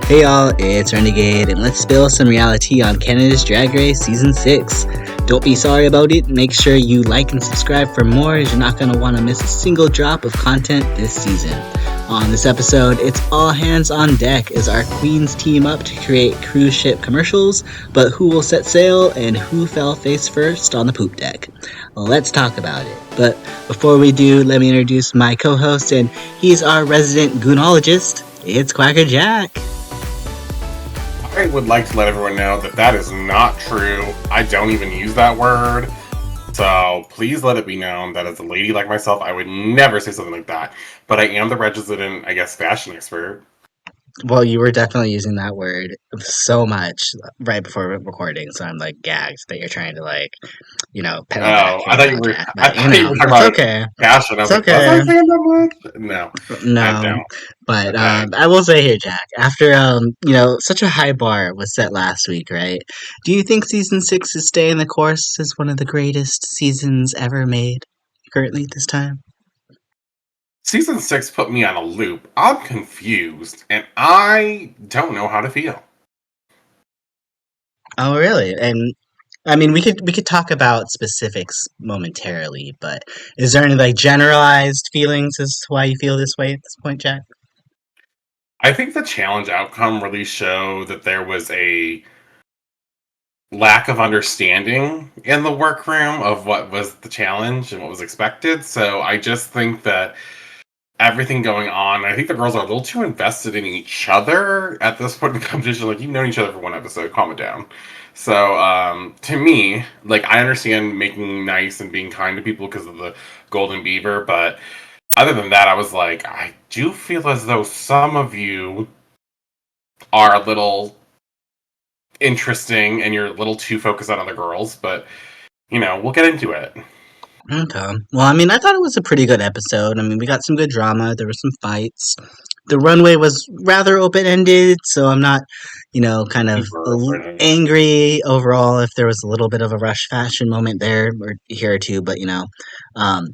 Hey y'all, it's Renegayde, and let's spill some Reali-Tea on Canada's Drag Race Season 6. Don't be sorry about it, make sure you like and subscribe for more, as you're not going to want to miss a single drop of content this season. On this episode, it's all hands on deck as our queens team up to create cruise ship commercials, but who will set sail and who fell face first on the poop deck? Let's talk about it. But before we do, let me introduce my co-host, and he's our resident goonologist. It's QuackrrJack. I would like to let everyone know that is not true. I don't even use that word. So please let it be known that as a lady like myself, I would never say something like that. But I am the resident, fashion expert. Well, you were definitely using that word so much right before recording, so I'm gagged that you're trying to pedal back your Jack. But you were talking it's about okay. fashion. I was It's like, was okay. I saying that much? No. No, but Okay. I will say here, Jack. After such a high bar was set last week, right? Do you think season 6 is staying the course as one of the greatest seasons ever made? Currently, at this time. Season 6 put me on a loop. I'm confused, and I don't know how to feel. Oh, really? And I mean, we could talk about specifics momentarily, but is there any generalized feelings as to why you feel this way at this point, Jack? I think the challenge outcome really showed that there was a lack of understanding in the workroom of what was the challenge and what was expected. So I just think that everything going on, I think the girls are a little too invested in each other at this point in the competition. You've known each other for one episode, calm it down. So to me, I understand making nice and being kind to people because of the Golden Beaver, but other than that, I was like, I do feel as though some of you are a little interesting and you're a little too focused on other girls, but we'll get into it. Okay. Well, I mean, I thought it was a pretty good episode. I mean, we got some good drama. There were some fights. The runway was rather open-ended, so I'm not, kind of angry overall if there was a little bit of a rush fashion moment there or here or two, but um,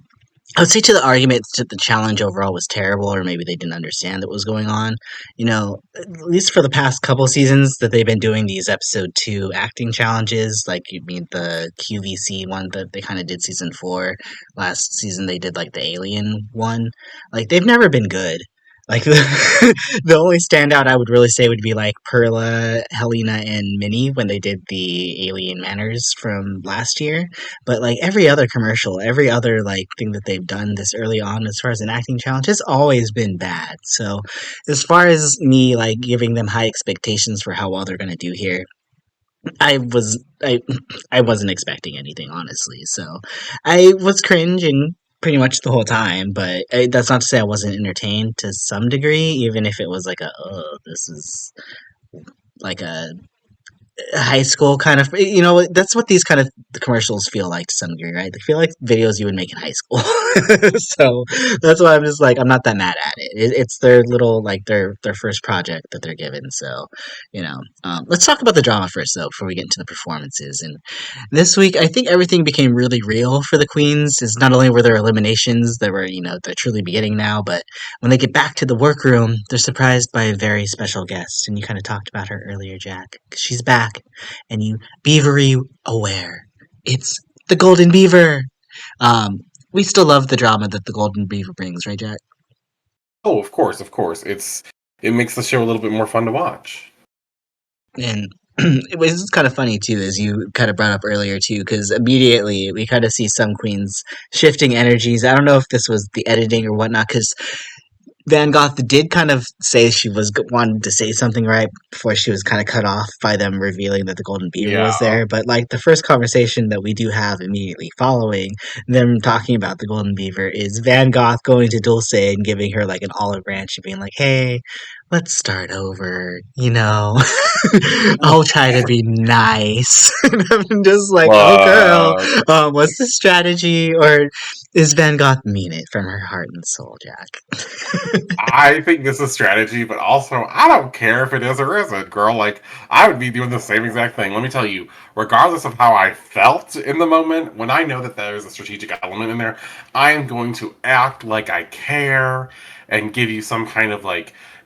I would say to the argument that the challenge overall was terrible, or maybe they didn't understand what was going on. At least for the past couple seasons that they've been doing these episode 2 acting challenges, you mean the QVC one that they kind of did season 4. Last season they did the alien one. They've never been good. The only standout I would really say would be Perla, Helena, and Minnie when they did the alien manners from last year. But every other commercial, every other thing that they've done this early on as far as an acting challenge has always been bad. So as far as me giving them high expectations for how well they're gonna do here, I wasn't expecting anything, honestly. So I was cringing pretty much the whole time, but that's not to say I wasn't entertained to some degree, even if it was oh, this is a high school kind of, that's what these kind of commercials feel like to some degree, right? They feel like videos you would make in high school. So that's why I'm just I'm not that mad at it. It's their little their first project that they're given. So let's talk about the drama first though before we get into the performances. And this week I think everything became really real for the queens. Is not only were there eliminations that were they're truly beginning now, but when they get back to the workroom, they're surprised by a very special guest. And you kind of talked about her earlier, Jack. She's back, and you Beavery aware. It's the Golden Beaver. We still love the drama that the Golden Beaver brings, right, Jack? Oh, of course. It makes the show a little bit more fun to watch. And it was kind of funny too, as you kind of brought up earlier too, because immediately we kind of see some queens shifting energies. I don't know if this was the editing or whatnot, because Van Gogh did kind of say she was wanted to say something right before she was kind of cut off by them revealing that the Golden Beaver was there. But the first conversation that we do have immediately following them talking about the Golden Beaver is Van Gogh going to Dulce and giving her an olive branch and being like, "Hey, let's start over, I'll try to be nice." And I'm just oh girl, what's the strategy? Or is Van Gogh mean it from her heart and soul, Jack? I think this is strategy, but also I don't care if it is or isn't, girl. I would be doing the same exact thing. Let me tell you, regardless of how I felt in the moment, when I know that there's a strategic element in there, I am going to act like I care and give you some kind of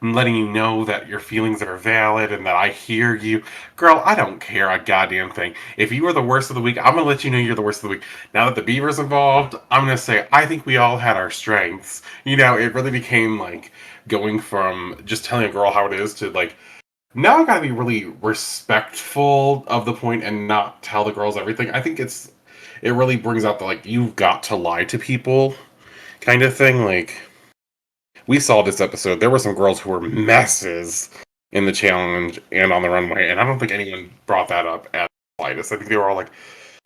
letting you know that your feelings are valid and that I hear you. Girl, I don't care a goddamn thing. If you are the worst of the week, I'm gonna let you know you're the worst of the week. Now that the Beaver's involved, I'm gonna say I think we all had our strengths. It really became like going from just telling a girl how it is to like now I gotta be really respectful of the point and not tell the girls everything. I think it really brings out the like you've got to lie to people kind of thing. Like we saw this episode, there were some girls who were messes in the challenge and on the runway, and I don't think anyone brought that up at the slightest. I think they were all like,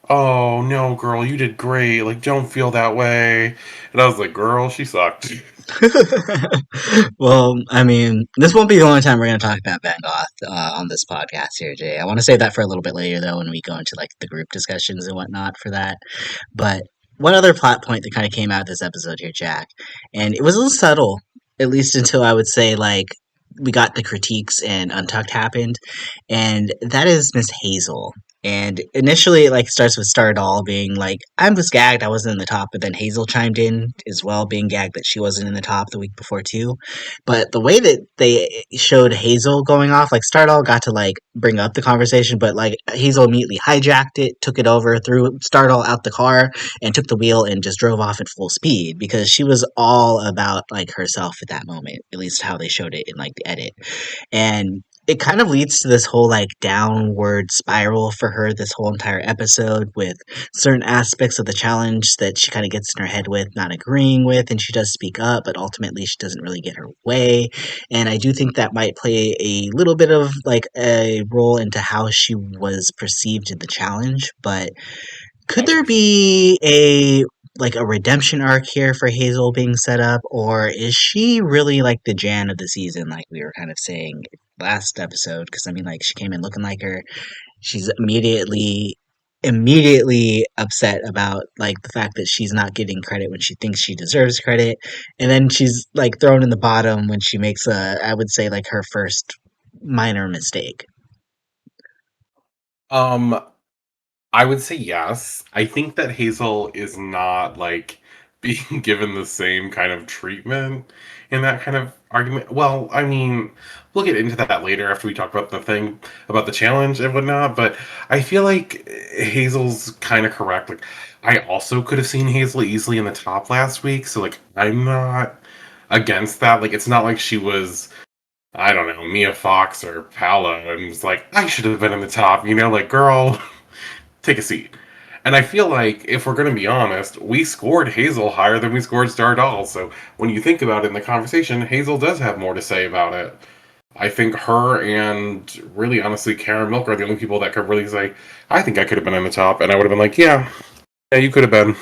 "Oh no, girl, you did great. Like, don't feel that way." And I was like, "Girl, she sucked." Well, I mean, this won't be the only time we're going to talk about Van Goth on this podcast here, Jay. I want to save that for a little bit later, though, when we go into like the group discussions and whatnot for that. But one other plot point that kind of came out of this episode here, Jack, and it was a little subtle, at least until I would say like we got the critiques and Untucked happened, and that is Miss Hazel. And initially, it like starts with Stardoll being like, "I'm just gagged, I wasn't in the top," but then Hazel chimed in as well, being gagged that she wasn't in the top the week before too. But the way that they showed Hazel going off, like Stardoll got to like bring up the conversation, but like Hazel immediately hijacked it, took it over, threw Stardoll out the car, and took the wheel and just drove off at full speed because she was all about like herself at that moment, at least how they showed it in like the edit. And it kind of leads to this whole like downward spiral for her this whole entire episode with certain aspects of the challenge that she kind of gets in her head with not agreeing with, and she does speak up, but ultimately she doesn't really get her way. And I do think that might play a little bit of like a role into how she was perceived in the challenge. But could I there think so. be a like a redemption arc here for Hazel being set up, or is she really like the Jan of the season, like we were kind of saying last episode? Because I mean, like she came in looking like her. She's immediately upset about like the fact that she's not getting credit when she thinks she deserves credit, and then she's like thrown in the bottom when she makes I would say like her first minor mistake. Um, I would say yes. I think that Hazel is not like being given the same kind of treatment in that kind of argument. Well, I mean, we'll get into that later after we talk about the thing about the challenge and whatnot, but I feel like Hazel's kind of correct. Like, I also could have seen Hazel easily in the top last week, so like, I'm not against that. Like, it's not like she was. I don't know, Mia Fox or Paolo, and it's like, I should have been in the top, like, girl, take a seat. And I feel like if we're going to be honest, we scored Hazel higher than we scored Stardoll. So when you think about it in the conversation, Hazel does have more to say about it. I think her and really honestly Karen Milk are the only people that could really say, I think I could have been in the top. And I would have been like, yeah, you could have been.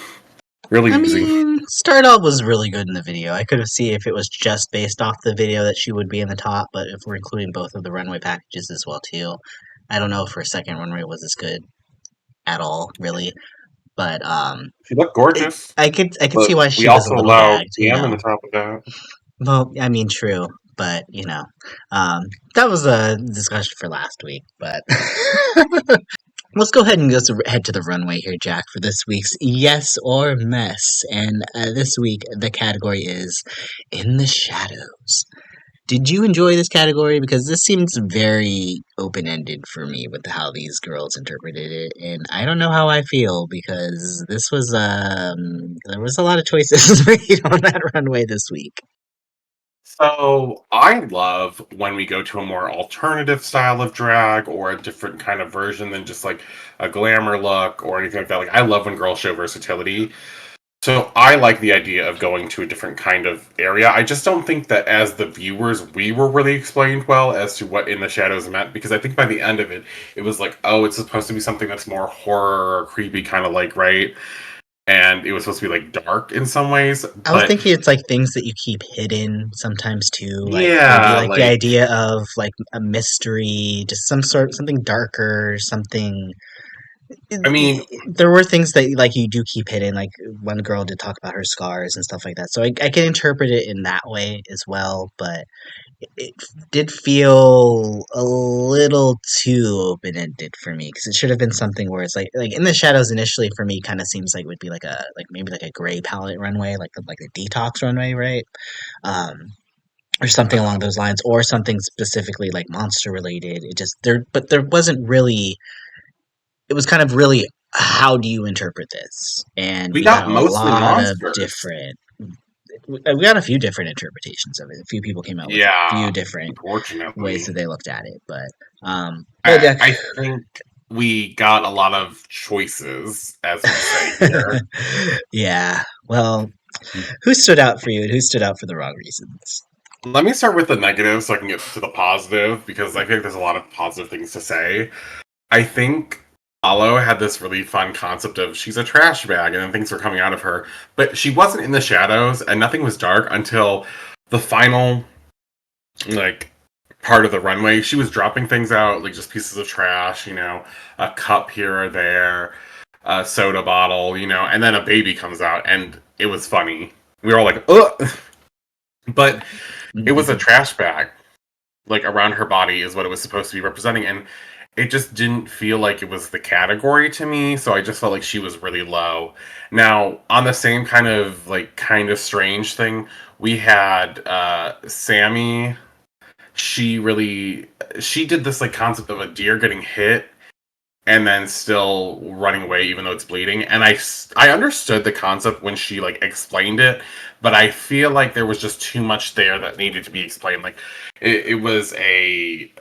Really I easy. mean, Stardoll was really good in the video. I could have seen if it was just based off the video that she would be in the top, but if we're including both of the runway packages as well too, I don't know if her second runway was as good at all, really. But She looked it, gorgeous. I could see But why we she was a also little allowed gagged, Cam in the top of that. Well, I mean, true, but um, that was a discussion for last week. But let's go ahead and head to the runway here, Jack, for this week's Yes or Mess. And this week, the category is In the Shadows. Did you enjoy this category? Because this seems very open ended for me with how these girls interpreted it. And I don't know how I feel because this was, there was a lot of choices made on that runway this week. So I love when we go to a more alternative style of drag or a different kind of version than just like a glamour look or anything like that. Like I love when girls show versatility. So I like the idea of going to a different kind of area. I just don't think that as the viewers we were really explained well as to what In the Shadows meant because I think by the end of it it was like, oh, it's supposed to be something that's more horror or creepy kind of like, right? And it was supposed to be like dark in some ways, I was but thinking it's like things that you keep hidden sometimes too, like maybe yeah, like the like idea of like a mystery, just something darker, something. I mean, There were things that like you do keep hidden, like one girl did talk about her scars and stuff like that. So I can interpret it in that way as well, but it did feel a little too open ended for me because it should have been something where it's like In the Shadows initially for me kind of seems like would be like maybe like a gray palette runway, like a detox runway, right? Um, or something along those lines, or something specifically like monster related. It just but there wasn't really. It was kind of really, how do you interpret this? And We we got got a mostly lot of monsters. different. We got a few different interpretations of it. A few people came out with a few Yeah, different ways unfortunately. that they looked at it, but I, yeah. I think we got a lot of choices, as we say here. Yeah. Well, who stood out for you and who stood out for the wrong reasons? Let me start with the negative so I can get to the positive, because I think there's a lot of positive things to say. I think Alo had this really fun concept of she's a trash bag and then things were coming out of her, but she wasn't in the shadows and nothing was dark until the final, like, part of the runway. She was dropping things out, like just pieces of trash, a cup here or there, a soda bottle, and then a baby comes out, and it was funny. We were all like, ugh! But it was a trash bag, like, around her body is what it was supposed to be representing, and it just didn't feel like it was the category to me, so I just felt like she was really low. Now, on the same kind of strange thing, we had Sammy. She did this, like, concept of a deer getting hit and then still running away even though it's bleeding, and I understood the concept when she, like, explained it, but I feel like there was just too much there that needed to be explained. Like, it was a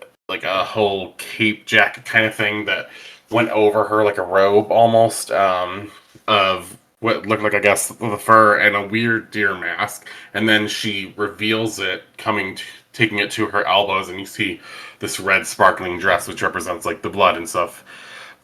whole cape jacket kind of thing that went over her like a robe almost, of what looked like, I guess, the fur and a weird deer mask, and then she reveals it taking it to her elbows, and you see this red sparkling dress which represents, like, the blood and stuff.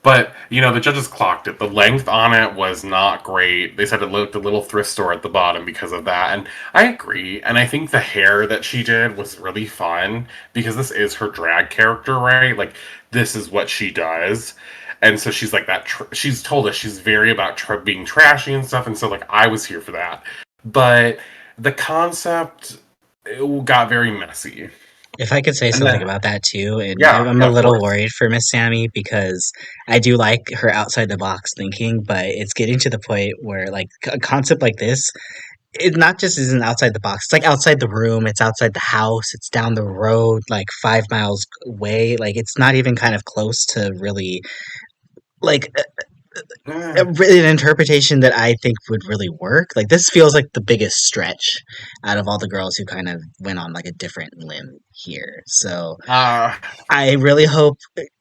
But, the judges clocked it. The length on it was not great. They said it looked a little thrift store at the bottom because of that. And I agree. And I think the hair that she did was really fun because this is her drag character, right? Like, this is what she does. And so she's like that. She's told us she's very about being trashy and stuff. And so, like, I was here for that. But the concept, it got very messy. If I could say And something then, about that too, and yeah, I'm yeah, a of little course. worried for Miss Sammy because I do like her outside the box thinking, but it's getting to the point where, like, a concept like this, it not just isn't outside the box. It's like outside the room, it's outside the house, it's down the road, like 5 miles away. Like, it's not even kind of close to really, like, really an interpretation that I think would really work. Like, this feels like the biggest stretch out of all the girls who kind of went on like a different limb here. So Uh, I really hope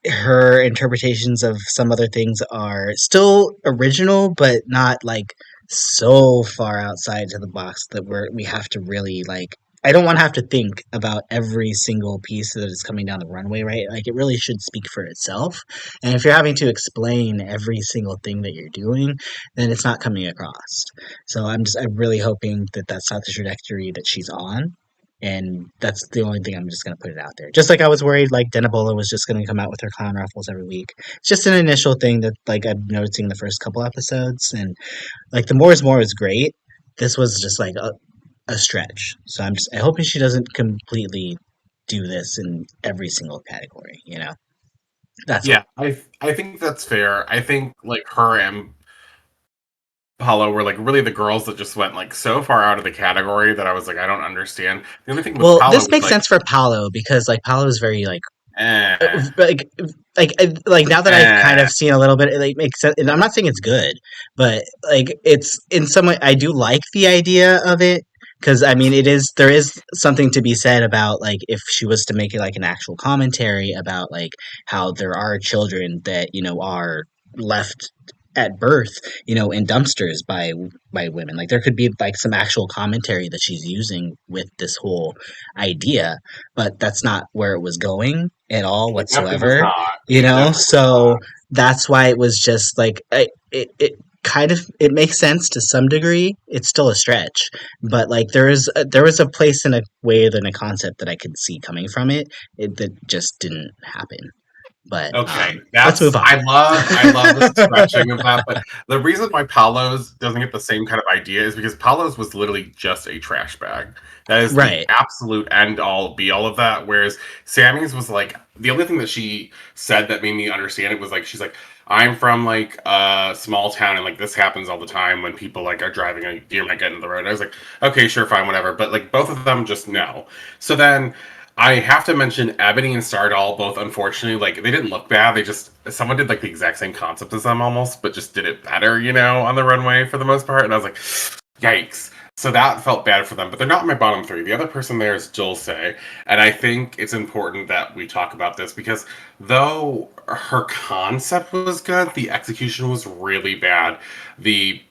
her interpretations of some other things are still original, but not like so far outside to the box that we have to really like. I don't want to have to think about every single piece that is coming down the runway, right? Like, it really should speak for itself. And if you're having to explain every single thing that you're doing, then it's not coming across. So I'm really hoping that that's not the trajectory that she's on, and that's the only thing. I'm just gonna put it out there. Just like I was worried, like Denibola was just gonna come out with her clown ruffles every week. It's just an initial thing that, like, I'm noticing the first couple episodes, and like the more is more is great. This was just like a stretch. So I hoping she doesn't completely do this in every single category. That's yeah, all. I think that's fair. I think, like, her and Paulo were, like, really the girls that just went, like, so far out of the category that I was like, I don't understand. The only thing with Well, Paulo this was makes like, sense for Paolo because like Paolo is very like eh, like like now that I've kind eh. of seen a little bit, it like makes sense. And I'm not saying it's good, but like it's in some way I do like the idea of it because I mean there is something to be said about like if she was to make it like an actual commentary about like how there are children that are left at birth in dumpsters by women. Like, there could be like some actual commentary that she's using with this whole idea, but that's not where it was going at all It definitely was whatsoever. not. It definitely was So not. that's why it was just like it kind of it makes sense to some degree. It's still a stretch, but like there was a place and a way and a concept that I could see coming from it that just didn't happen. But Okay, let's that's move on. I love the stretching of that, but the reason why Paolo's doesn't get the same kind of idea is because Paolo's was literally just a trash bag. That is the Right. absolute end all be all of that. Whereas Sammy's was like the only thing that she said that made me understand it was like she's like, I'm from like a small town, and like this happens all the time when people like are driving a deer might get in the road. I was like, okay, sure, fine, whatever. But like both of them just no. So then I have to mention Ebony and Stardoll both. Unfortunately, like they didn't look bad. They just someone did like the exact same concept as them almost, but just did it better, on the runway for the most part. And I was like, yikes. So that felt bad for them, but they're not my bottom three. The other person there is Dulce, and I think it's important that we talk about this because though her concept was good, the execution was really bad. The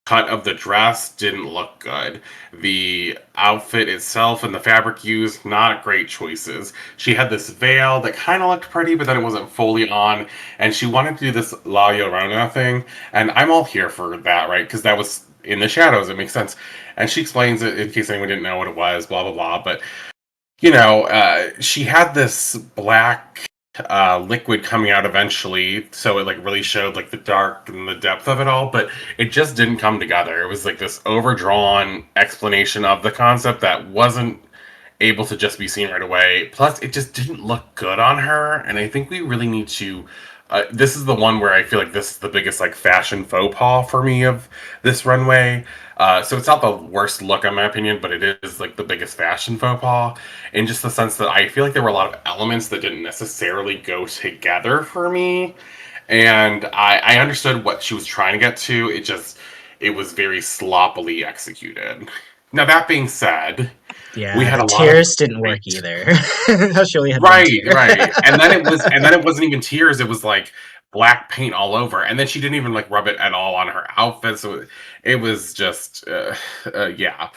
cut of the dress didn't look good. The outfit itself and the fabric used, not great choices. She had this veil that kind of looked pretty, but then it wasn't fully on, and she wanted to do this La Llorona thing, and I'm all here for that, right? Because that was in the shadows, it makes sense. And she explains it in case anyone didn't know what it was, blah, blah, blah. But, she had this black liquid coming out eventually, so it like really showed like the dark and the depth of it all, but it just didn't come together. It was like this overdrawn explanation of the concept that wasn't able to just be seen right away. Plus, it just didn't look good on her, and I think we really need to. This is the one where I feel like this is the biggest like fashion faux pas for me of this runway. So it's not the worst look in my opinion, but it is like the biggest fashion faux pas in just the sense that I feel like there were a lot of elements that didn't necessarily go together for me. And I understood what she was trying to get to. It was very sloppily executed. Now that being said, we Yeah, had the a lot of tears didn't work great. either. She only had one Right, tear. right. And then it wasn't even tears, it was like black paint all over. And then she didn't even like rub it at all on her outfit. So it was just yeah.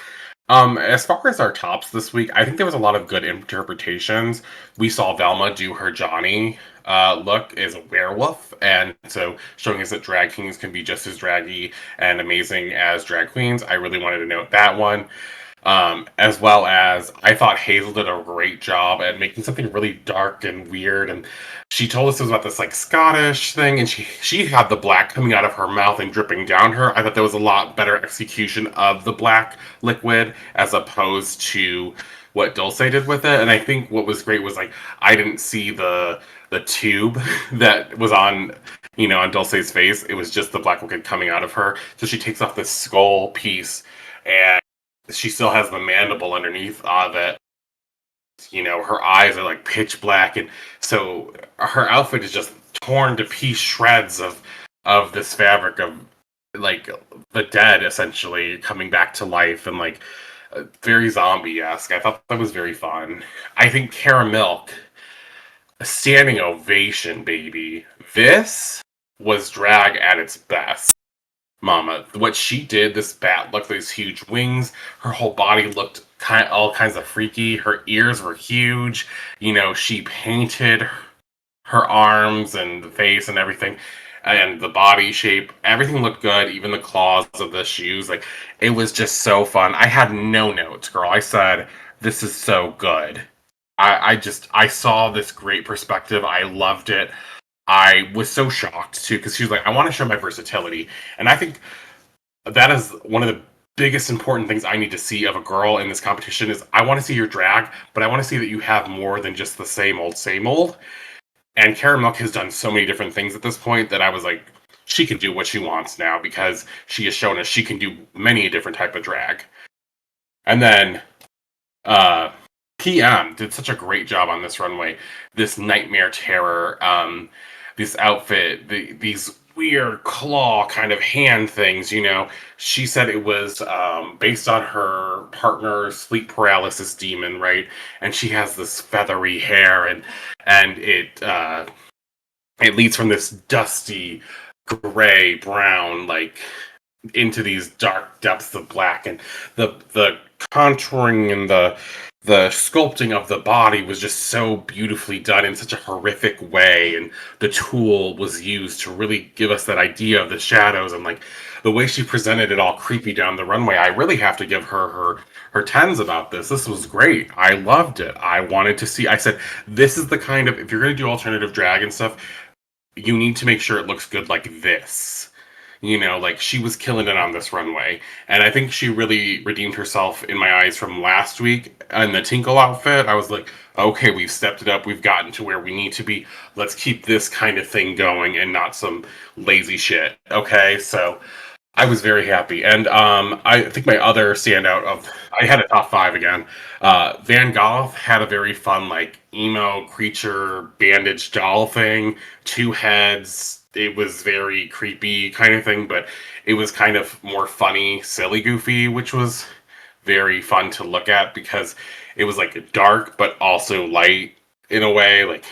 As far as our tops this week, I think there was a lot of good interpretations. We saw Velma do her Johnny look as a werewolf, and so showing us that drag kings can be just as draggy and amazing as drag queens. I really wanted to note that one. As well as I thought Hazel did a great job at making something really dark and weird. And she told us it was about this like Scottish thing, and she had the black coming out of her mouth and dripping down her. I thought there was a lot better execution of the black liquid as opposed to what Dulce did with it. And I think what was great was like I didn't see the tube that was on Dulce's face. It was just the black liquid coming out of her. So she takes off this skull piece and she still has the mandible underneath of it. Her eyes are like pitch black, and so her outfit is just torn to piece shreds of this fabric of like the dead essentially coming back to life and like very zombie-esque. I thought that was very fun. I think Cara Milk, a standing ovation, baby. This was drag at its best. Mama, what she did, this bat looked these huge wings. Her whole body looked all kinds of freaky. Her ears were huge. She painted her arms and the face and everything, and the body shape. Everything looked good. Even the claws of the shoes. Like it was just so fun. I had no notes, girl. I said, "This is so good." I saw this great perspective. I loved it. I was so shocked too because she was like, "I want to show my versatility," and I think that is one of the biggest important things I need to see of a girl in this competition is I want to see your drag, but I want to see that you have more than just the same old, same old. And Cara Milk has done so many different things at this point that I was like, she can do what she wants now because she has shown us she can do many different type of drag. And then uh, PM did such a great job on this runway. This nightmare terror, this outfit, these weird claw kind of hand things. She said it was based on her partner's sleep paralysis demon, right? And she has this feathery hair, and it leads from this dusty gray brown like into these dark depths of black, and the contouring and the sculpting of the body was just so beautifully done in such a horrific way, and the tool was used to really give us that idea of the shadows, and like the way she presented it all creepy down the runway. I really have to give her tens about this was great. I loved it. I wanted to see. I said, this is the kind of, if you're going to do alternative drag and stuff, you need to make sure it looks good like this. Like she was killing it on this runway. And I think she really redeemed herself in my eyes from last week in the Tinkle outfit. I was like, okay, we've stepped it up. We've gotten to where we need to be. Let's keep this kind of thing going and not some lazy shit. Okay, so I was very happy, and I think my other standout of I had a top five again. Van Gogh had a very fun like emo creature bandage doll thing, two heads. It was very creepy kind of thing, but it was kind of more funny, silly, goofy, which was very fun to look at because it was like dark but also light in a way. Like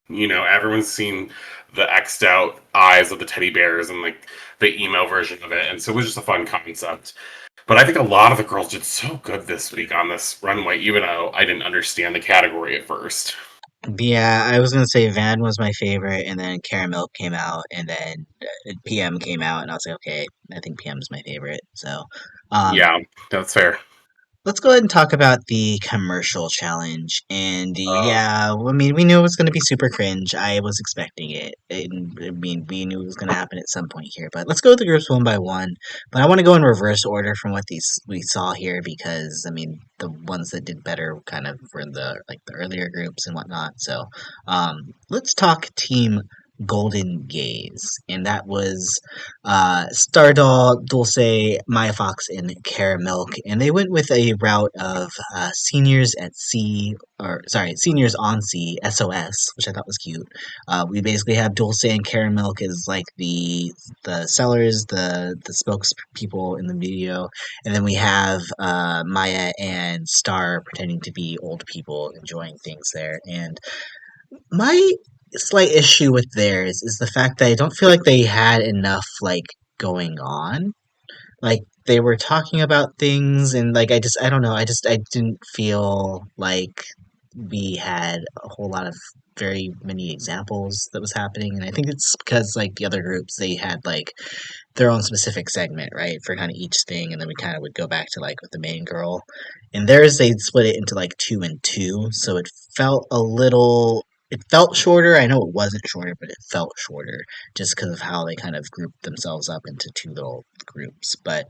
everyone's seen the X'd out eyes of the teddy bears and like the emo version of it, and so it was just a fun concept. But I think a lot of the girls did so good this week on this runway, even though I didn't understand the category at first. Yeah, I was gonna say Van was my favorite, and then Caramel came out, and then PM came out, and I was like, okay, I think PM is my favorite. So, um, Yeah, that's fair. let's go ahead and talk about the commercial challenge. And Uh, yeah, I mean, we knew it was going to be super cringe. I was expecting it. I mean, we knew it was going to happen at some point here. But let's go with the groups one by one. But I want to go in reverse order from what these we saw here because I mean, the ones that did better kind of were in the like the earlier groups and whatnot. So, let's talk Team Golden Gaze, and that was Stardoll, Dulce, Maya Fox, and Caramilk, and they went with a route of seniors at sea, or sorry, seniors on sea, SOS, which I thought was cute. We basically have Dulce and Caramilk as like the sellers, the spokespeople in the video, and then we have Maya and Star pretending to be old people enjoying things there, and my slight issue with theirs is the fact that I don't feel like they had enough like going on. Like they were talking about things and like I don't know, I didn't feel like we had a whole lot of very many examples that was happening and I think it's because like the other groups they had like their own specific segment, right, for kind of each thing, and then we kind of would go back to like with the main girl. And theirs, they split it into like two and two, so it felt a little. It felt shorter. I know it wasn't shorter, but it felt shorter just because of how they kind of grouped themselves up into two little groups. But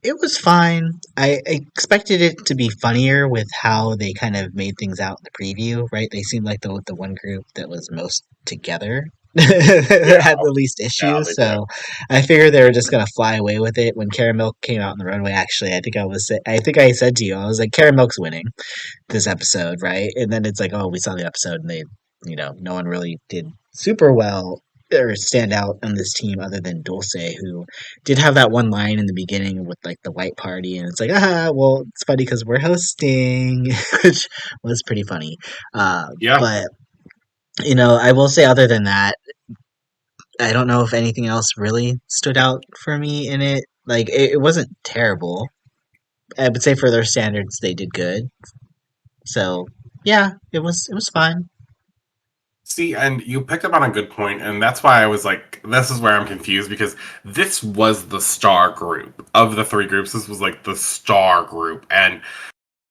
it was fine. I expected it to be funnier with how they kind of made things out in the preview, right? They seemed like the one group that was most together yeah, had the least yeah, issues. they did. So I figured they were just gonna fly away with it. When Caramel came out on the runway, actually, I think I said to you, I was like, Caramilk's winning this episode, right? And then it's like, oh, we saw the episode and they, no one really did super well or stand out on this team other than Dulce, who did have that one line in the beginning with like the white party, and it's like, well, it's funny because we're hosting, which was pretty funny. Yeah. But I will say, other than that, I don't know if anything else really stood out for me in it. Like, it wasn't terrible. I would say for their standards, they did good. So yeah, it was fine. See, and you picked up on a good point, and that's why I was like, this is where I'm confused because this was the star group of the three groups. This was like the star group, and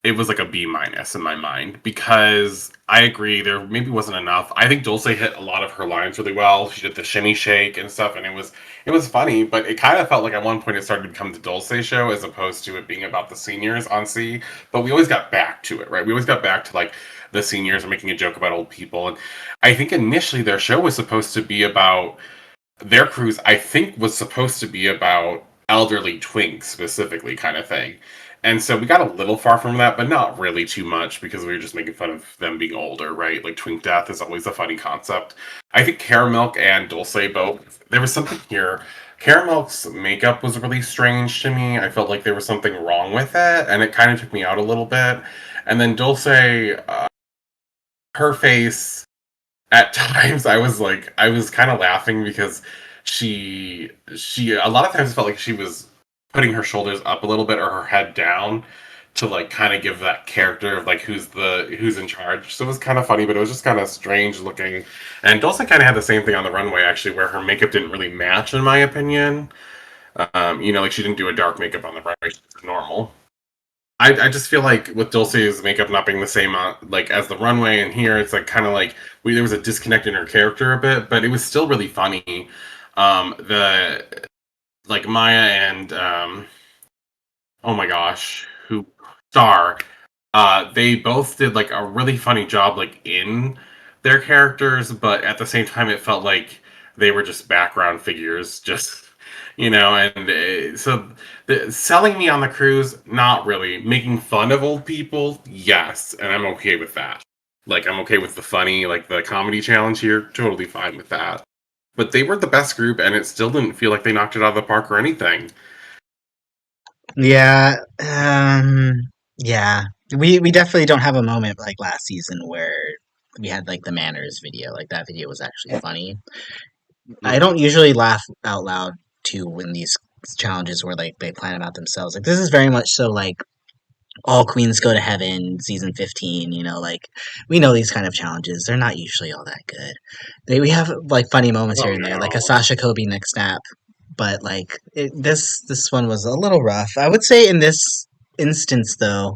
it was like a B minus in my mind because I agree there maybe wasn't enough. I think Dulce hit a lot of her lines really well. She did the shimmy shake and stuff, and it was funny, but it kind of felt like at one point it started to become the Dulce show as opposed to it being about the seniors on C. But we always got back to it, right? We always got back to like the seniors are making a joke about old people, and I think initially their show was supposed to be about their cruise. I think was supposed to be about elderly twinks specifically, kind of thing. And so we got a little far from that, but not really too much because we were just making fun of them being older, right? Like twink death is always a funny concept. I think Caramilk and Dulce both. There was something here. Caramilk's makeup was really strange to me. I felt like there was something wrong with it, and it kind of took me out a little bit. And then Dulce, her face at times I was kind of laughing because she a lot of times felt like she was putting her shoulders up a little bit or her head down to like kind of give that character of like who's in charge. So it was kind of funny, but it was just kind of strange looking. And Dulce kind of had the same thing on the runway actually, where her makeup didn't really match in my opinion. Like she didn't do a dark makeup on the runway, she was normal. I just feel like with Dulce's makeup not being the same like as the runway and here, it's like kind of like there was a disconnect in her character a bit, but it was still really funny. The like Maya and oh my gosh, who Star, they both did like a really funny job like in their characters, but at the same time it felt like they were just background figures, just and so selling me on the cruise, not really. Making fun of old people, yes, and I'm okay with that. Like I'm okay with the funny, like the comedy challenge here, totally fine with that. But they were the best group, and it still didn't feel like they knocked it out of the park or anything. Yeah, yeah. We definitely don't have a moment like last season where we had like the manners video. Like that video was actually funny. I Hmm. don't usually laugh out loud too when these challenges where like they plan about themselves. Like this is very much so like all queens go to heaven season 15, like we know these kind of challenges. They're not usually all that good. We have like funny moments here Oh and there, like a no. Sasha Kobe next snap, but like this one was a little rough. I would say in this instance though,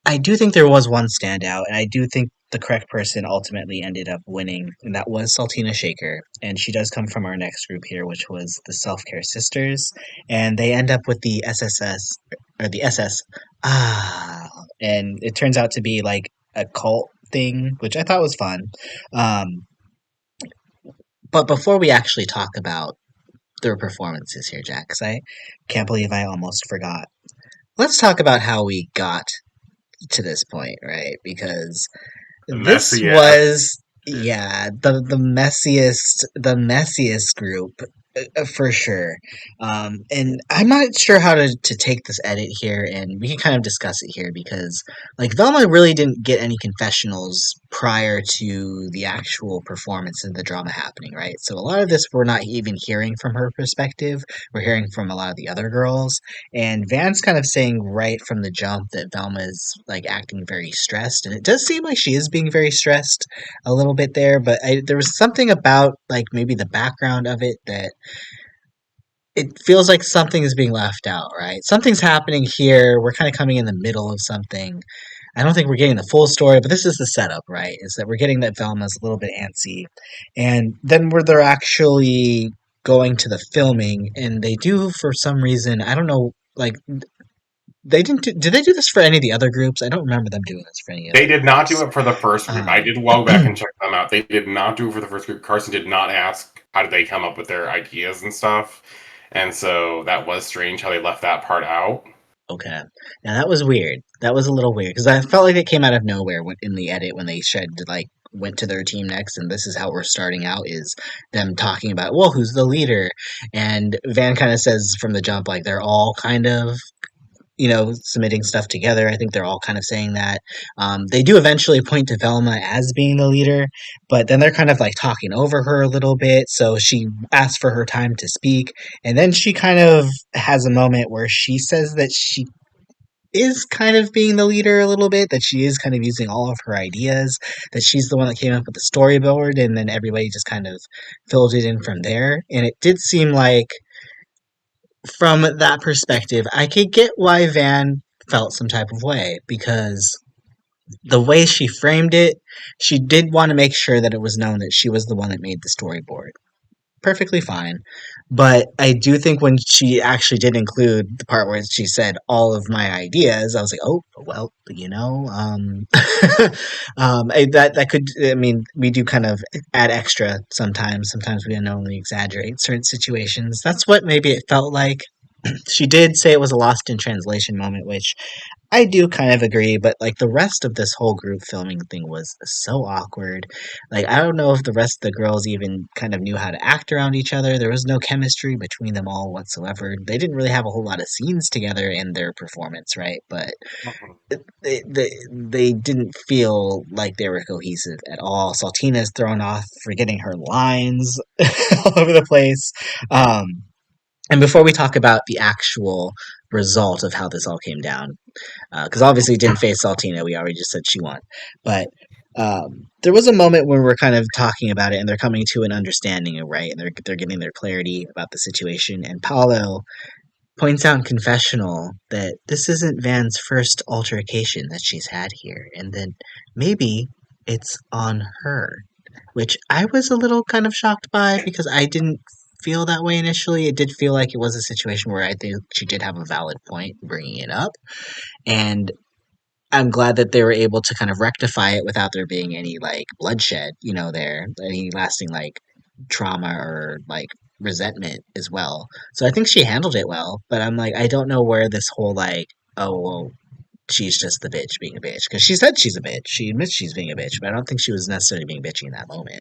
I do think there was one standout, and I do think the correct person ultimately ended up winning, and that was Saltina Shaker. And she does come from our next group here, which was the Self Care Sisters, and they end up with the SSS or the SS. Ah, and it turns out to be like a cult thing, which I thought was fun. Um, but before we actually talk about their performances here, Jack, because I can't believe I almost forgot. Let's talk about how we got to this point, right? Because this Messy ass. was, yeah, the messiest group for sure. And I'm not sure how to take this edit here, and we can kind of discuss it here because like Velma really didn't get any confessionals prior to the actual performance and the drama happening, right? So a lot of this we're not even hearing from her perspective. We're hearing from a lot of the other girls, and Van's kind of saying right from the jump that Velma is like acting very stressed, and it does seem like she is being very stressed a little bit there. But there was something about like maybe the background of it that it feels like something is being left out, right? Something's happening here. We're kind of coming in the middle of something. I don't think we're getting the full story, but this is the setup, right? Is that we're getting that Velma's a little bit antsy, and then where they're actually going to the filming, and they do for some reason I don't know, like they didn't. Did they do this for any of the other groups? I don't remember them doing this for any They other did not do groups. it for the first group. I Um, did go back and check them out. They did not do it for the first group. Carson did not ask how did they come up with their ideas and stuff. And so that was strange how they left that part out. okay, now that was weird. That was a little weird because I felt like it came out of nowhere in the edit when they said like went to their team next, and this is how we're starting out is them talking about well who's the leader, and Van kind of says from the jump like they're all kind of submitting stuff together. I think they're all kind of saying that. They do eventually point to Velma as being the leader, but then they're kind of like talking over her a little bit. So she asks for her time to speak, and then she kind of has a moment where she says that she is kind of being the leader a little bit, that she is kind of using all of her ideas, that she's the one that came up with the storyboard, and then everybody just kind of filled it in from there. And it did seem like from that perspective, I could get why Van felt some type of way because the way she framed it, she did want to make sure that it was known that she was the one that made the storyboard. Perfectly fine. But I do think when she actually did include the part where she said all of my ideas, I was like, oh, well, that could, I mean, we do kind of add extra sometimes. Sometimes we unknowingly exaggerate certain situations. That's what maybe it felt like. She did say it was a lost in translation moment, which I do kind of agree, but like the rest of this whole group filming thing was so awkward. Like I don't know if the rest of the girls even kind of knew how to act around each other. There was no chemistry between them all whatsoever. They didn't really have a whole lot of scenes together in their performance, right? But Mhm. they didn't feel like they were cohesive at all. Saltina's thrown off, forgetting her lines all over the place. And before we talk about the actual result of how this all came down, because obviously it didn't face Saltina. We already just said she won, but there was a moment when we're kind of talking about it, and they're coming to an understanding, right? And they're getting their clarity about the situation. And Paulo points out in confessional that this isn't Van's first altercation that she's had here, and that maybe it's on her, which I was a little kind of shocked by because I didn't feel that way initially. It did feel like it was a situation where I think she did have a valid point bringing it up, and I'm glad that they were able to kind of rectify it without there being any like bloodshed, there, any lasting like trauma or like resentment as well. So I think she handled it well, but I'm like, I don't know where this whole like, oh, well, she's just the bitch being a bitch. Because she said she's a bitch. She admits she's being a bitch, but I don't think she was necessarily being bitchy in that moment.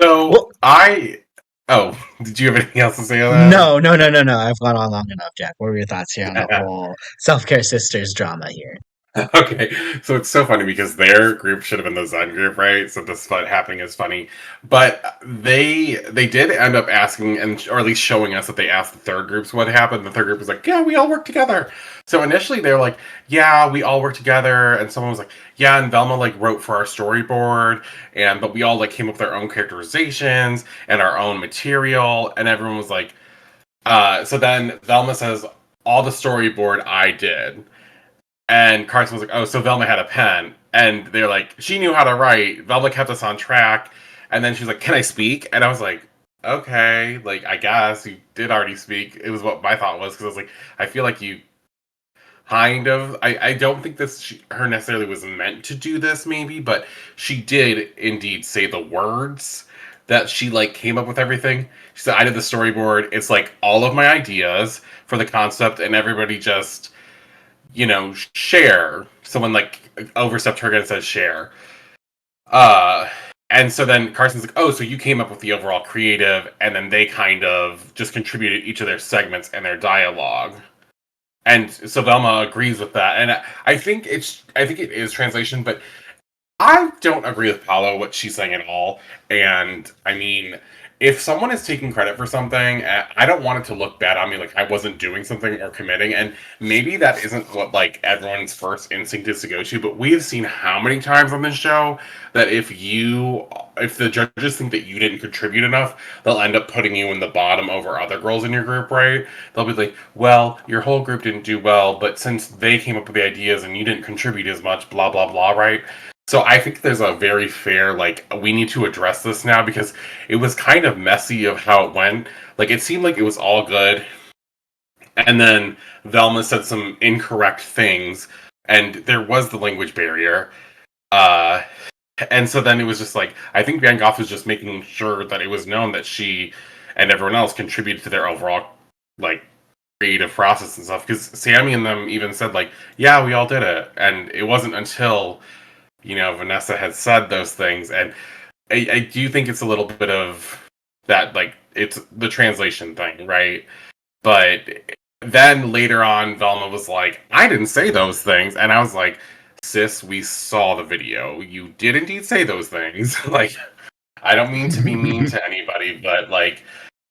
So Well, I. Oh, did you have anything else to say on no, no, no, no, no. I've gone on long enough, Jack. What were your thoughts here on the that? whole self care sisters drama here? Okay, so it's so funny because their group should have been the Zen group, right? So this fun happening is funny, but they did end up asking, and or at least showing us that they asked the third groups what happened. The third group was like, "Yeah, we all work together." So initially they were like, "Yeah, we all work together," and someone was like, "Yeah," and Velma like wrote for our storyboard, and but we all like came up with our own characterizations and our own material, and everyone was like, so then Velma says, "All the storyboard I did." And Carson was like, "Oh, so Velma had a pen," and they're like, "She knew how to write." Velma kept us on track, and then she's like, "Can I speak?" And I was like, "Okay, like I guess you did already speak." It was what my thought was because I was like, I feel like you kind of. I don't think her necessarily was meant to do this, maybe, but she did indeed say the words that she like came up with everything. She said, "I did the storyboard. It's like all of my ideas for the concept, and everybody just." Share. Someone like overstepped her and said share. Uh, and so then Carson's like, "Oh, so you came up with the overall creative, and then they kind of just contributed each of their segments and their dialogue." And so Velma agrees with that, and I think it is translation, but I don't agree with Paolo what she's saying at all. And I mean, if someone is taking credit for something, I don't want it to look bad on me, like I wasn't doing something or committing. And maybe that isn't what like everyone's first instinct is to go to. But we have seen how many times on this show that if the judges think that you didn't contribute enough, they'll end up putting you in the bottom over other girls in your group, right? They'll be like, "Well, your whole group didn't do well, but since they came up with the ideas and you didn't contribute as much, blah blah blah," right? So I think there's a very fair, like, we need to address this now because it was kind of messy of how it went. Like, it seemed like it was all good, and then Velma said some incorrect things, and there was the language barrier. Uh, and so then it was just like, I think Van Gogh was just making sure that it was known that she and everyone else contributed to their overall, like, creative process and stuff. Because Sammy and them even said, like, "Yeah, we all did it." And it wasn't until Vanessa had said those things, and I do think it's a little bit of that, like it's the translation thing, right? But then later on, Velma was like, "I didn't say those things," and I was like, "Sis, we saw the video. You did indeed say those things." Like, I don't mean to be mean to anybody, but like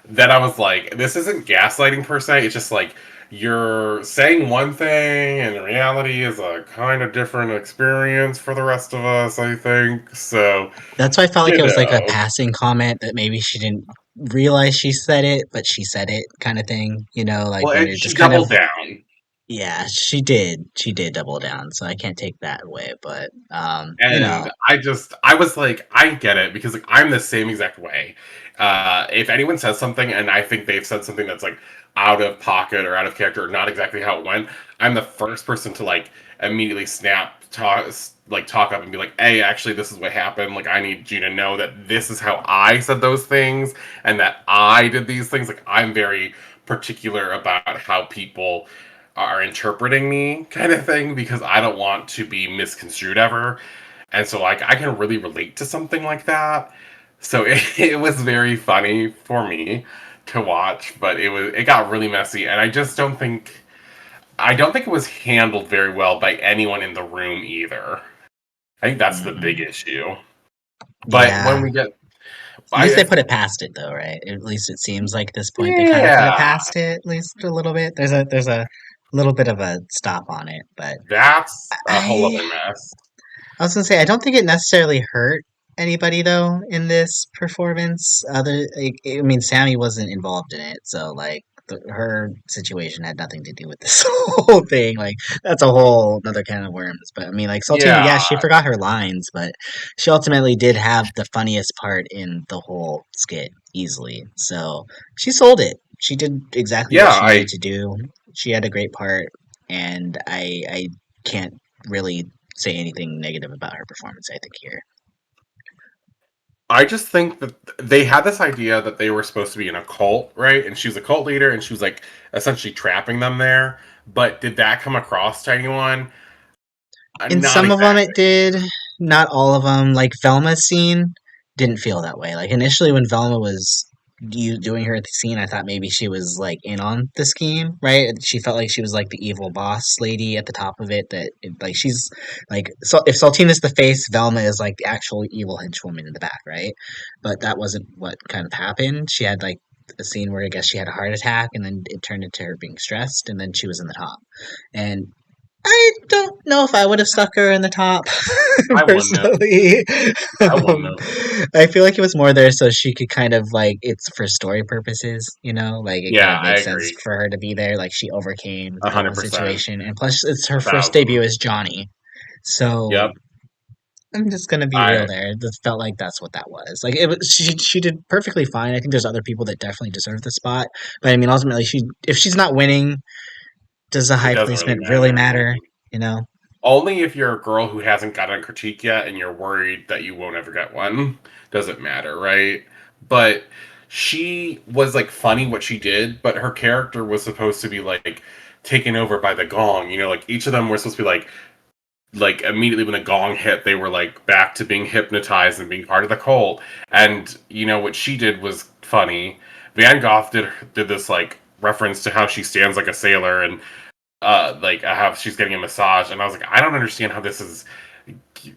then I was like, this isn't gaslighting per se. It's just like you're saying one thing and reality is a kind of different experience for the rest of us, I think. So, That's why I felt like you it was like a know. passing comment that maybe she didn't realize she said it, but she said it kind of thing, like Well, when and you're she just kind of, doubled down. yeah, she did. She did double down, so I can't take that away, but, And I was like, I get it because like I'm the same exact way. If anyone says something and I think they've said something that's like out of pocket or out of character or not exactly how it went, I'm the first person to like immediately talk up and be like, "Hey, actually, this is what happened. Like, I need you to know that this is how I said those things and that I did these things." Like, I'm very particular about how people are interpreting me kind of thing because I don't want to be misconstrued ever. And so like I can really relate to something like that. So it was very funny for me to watch, but it got really messy and I don't think it was handled very well by anyone in the room either. I think that's the big mm, issue. But when yeah. we get At least they I put it past it, though, right? At least it seems like at this point they kind of put it yeah, past it, at least a little bit. There's a little bit of a stop on it, but that's a whole I other mess. I was gonna say I don't think it necessarily hurt anybody though in this performance. I mean, Sammy wasn't involved in it, so like. her situation had nothing to do with this whole thing. Like that's a whole another can of worms. But I mean, like Saltine, Yeah, yeah, she forgot her lines, but she ultimately did have the funniest part in the whole skit easily. So she sold it. She did exactly yeah. what she needed to do. She had a great part, and I can't really say anything negative about her performance. I think here. I just think that they had this idea that they were supposed to be in a cult, right? And she was a cult leader, and she was like essentially trapping them there. But did that come across to anyone? In Not some of them exactly. it did, not all of them. Like Velma's scene didn't feel that way. Like initially when Velma was doing her scene, I thought maybe she was like in on the scheme, right? She felt like she was like the evil boss lady at the top of it. Like she's like so if Saltina's the face, Velma is like the actual evil henchwoman in the back, right? But that wasn't what kind of happened. She had like a scene where I guess she had a heart attack, and then it turned into her being stressed, and then she was in the top. And I don't know if I would have stuck her in the top I wouldn't have. personally. I wouldn't have. I feel like it was more there so she could kind of like it's for story purposes, you know, like it kind Yeah, of I made sense agree. for her to be there. Like she overcame A the hundred whole percent. situation, and plus it's her A first thousand. debut as Johnny. So Yep. I'm just gonna be real I there. It just felt like that's what that was. Like it was, she did perfectly fine. I think there's other people that definitely deserve the spot, but I mean ultimately she if she's not winning, does the It high doesn't really placement really matter. matter? You know. Only if you're a girl who hasn't gotten a critique yet and you're worried that you won't ever get one. Doesn't matter, right? But she was like funny what she did, but her character was supposed to be like taken over by the gong. You know, like each of them were supposed to be like immediately when the gong hit, they were like back to being hypnotized and being part of the cult. And you know what she did was funny. Van Gogh did this like reference to how she stands like a sailor and like how she's getting a massage, and I was like, I don't understand how this is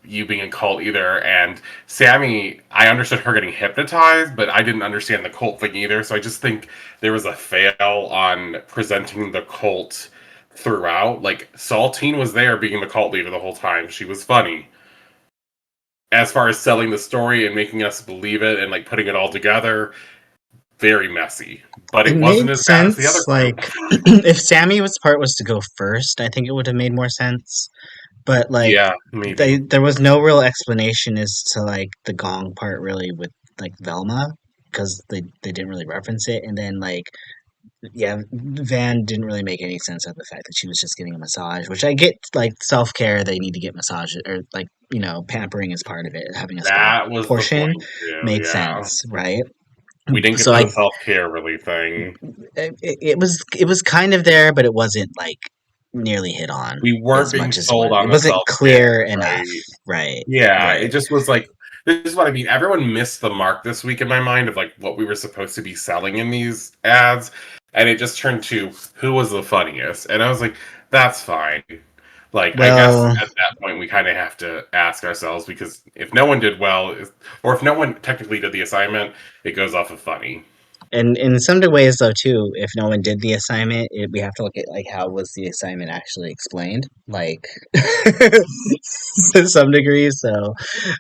you being a cult either. And Sammy, I understood her getting hypnotized, but I didn't understand the cult thing either. So I just think there was a fail on presenting the cult throughout. Like Saltine was there being the cult leader the whole time. She was funny. As far as selling the story and making us believe it and like putting it all together, very messy. But It it wasn't made as bad as the other sense, group. like, if Sammy's part was to go first, I think it would have made more sense. But, like, Yeah, maybe. there was no real explanation as to, like, the gong part really with, like, Velma, because they didn't really reference it. And then, like, yeah, Van didn't really make any sense of the fact that she was just getting a massage, which I get, like, self care, they need to get massage, or, like, pampering is part of it. Having a spa That was the portion point too, made yeah. sense, right? We didn't get So to I the self-care really thing. it was kind of there, but it wasn't like nearly hit on We weren't as being much as it sold was. on It the wasn't self-care, clear enough, right? right? Yeah, it Right. just was like this is what I mean. Everyone missed the mark this week in my mind of like what we were supposed to be selling in these ads, and it just turned to who was the funniest. And I was like, that's fine. Like, I guess Well, at that point we kind of have to ask ourselves because if no one did well, or if no one technically did the assignment, it goes off of funny. and in some ways though too, if no one did the assignment, we have to look at like how was the assignment actually explained, like to some degree. So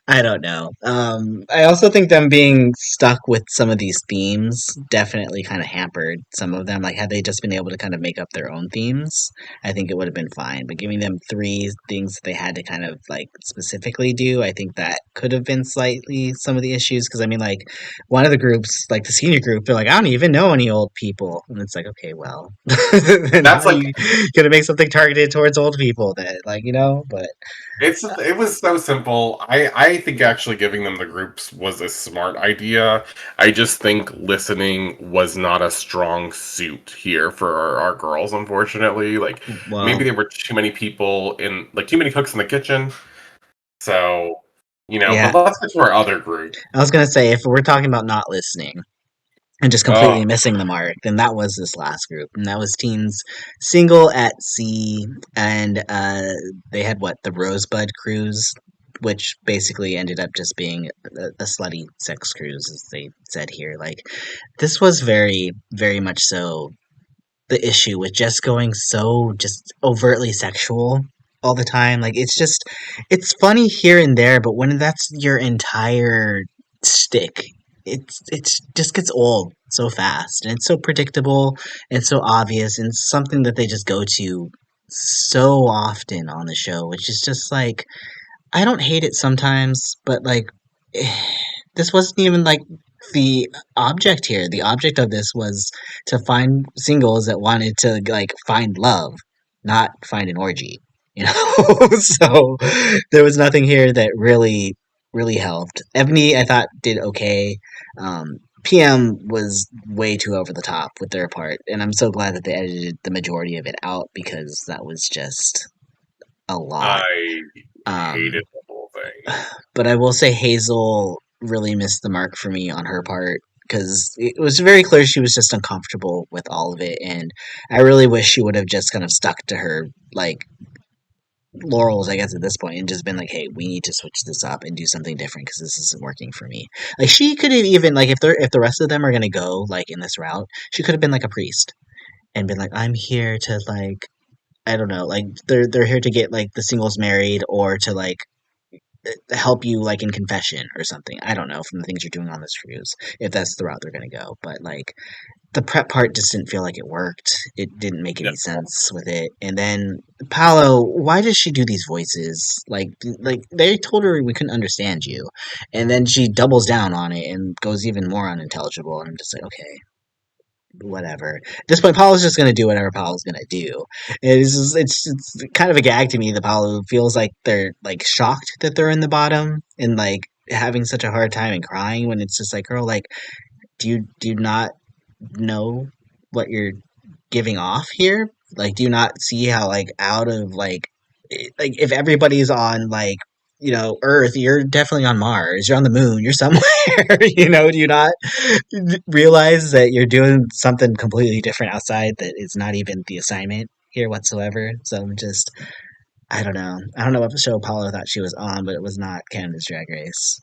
I don't know. I also think them being stuck with some of these themes definitely kind of hampered some of them. Like, had they just been able to kind of make up their own themes, I think it would have been fine. But giving them three things that they had to kind of like specifically do, I think that could have been slightly some of the issues. Because I mean, like, one of the groups, like the senior group, they're like, I don't even know any old people. And it's like, okay, well, then how That's are like you going to make something targeted towards old people that, like, but. it was so simple. I think actually giving them the groups was a smart idea. I just think listening was not a strong suit here for our girls, unfortunately. Like maybe Well, there were too many people in like too many cooks in the kitchen. So, but yeah, let's get to our other group. I was gonna say if we're talking about not listening and just Oh, completely missing the mark, then that was this last group, and that was teens single at sea, and they had what the Rosebud cruise, which basically ended up just being a slutty sex cruise, as they said here. Like this was very, very much so the issue with just going so just overtly sexual all the time. Like it's funny here and there, but when that's your entire stick, it just gets old so fast, and it's so predictable and so obvious, and something that they just go to so often on the show, which is just like I don't hate it sometimes, but like this wasn't even like the object here. The object of this was to find singles that wanted to like find love, not find an orgy. You know, so there was nothing here that really helped. Ebony, I thought did okay. PM was way too over the top with their part, and I'm so glad that they edited the majority of it out because that was just a lot. I Um, hated the whole thing. but I will say Hazel really missed the mark for me on her part because it was very clear she was just uncomfortable with all of it, and I really wish she would have just kind of stuck to her like laurels, I guess, at this point, and just been like, "Hey, we need to switch this up and do something different because this isn't working for me." Like she could have even like if the rest of them are gonna go like in this route, she could have been like a priest and been like, "I'm here to like." I don't know, like they're here to get like the singles married or to like help you like in confession or something. I don't know from the things you're doing on this cruise if that's the route they're gonna go. But like the prep part just didn't feel like it worked. It didn't make No. any sense with it. And then Paolo, why does she do these voices? Like they told her we couldn't understand you, and then she doubles down on it and goes even more unintelligible. And I'm just like, okay, whatever. At this point, Paolo's just gonna do whatever Paolo's gonna do. It's kind of a gag to me that Paolo feels like they're like shocked that they're in the bottom and like having such a hard time and crying when it's just like, girl, like, do you not know what you're giving off here? Like, do you not see how like out of like if everybody's on like Earth, you're definitely on Mars. You're on the moon. You're somewhere. Do you not realize that you're doing something completely different outside that is not even the assignment here whatsoever? So I'm just, I don't know. I don't know what show Paula thought she was on, but it was not Canada's Drag Race.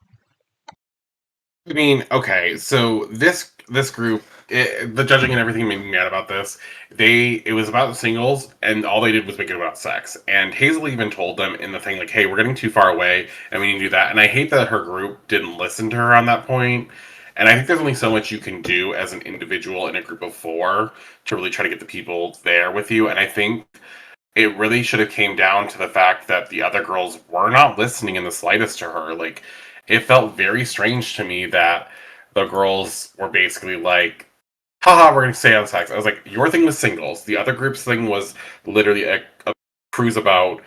I mean, okay, so this group, the judging and everything made me mad about this. It was about singles, and all they did was make it about sex. And Hazel even told them in the thing like, "Hey, we're getting too far away, and we need to do that." And I hate that her group didn't listen to her on that point. And I think there's only so much you can do as an individual in a group of four to really try to get the people there with you. And I think it really should have came down to the fact that the other girls were not listening in the slightest to her. Like, it felt very strange to me that the girls were basically like, haha, we're going to stay on sex. I was like, your thing was singles. The other group's thing was literally a cruise about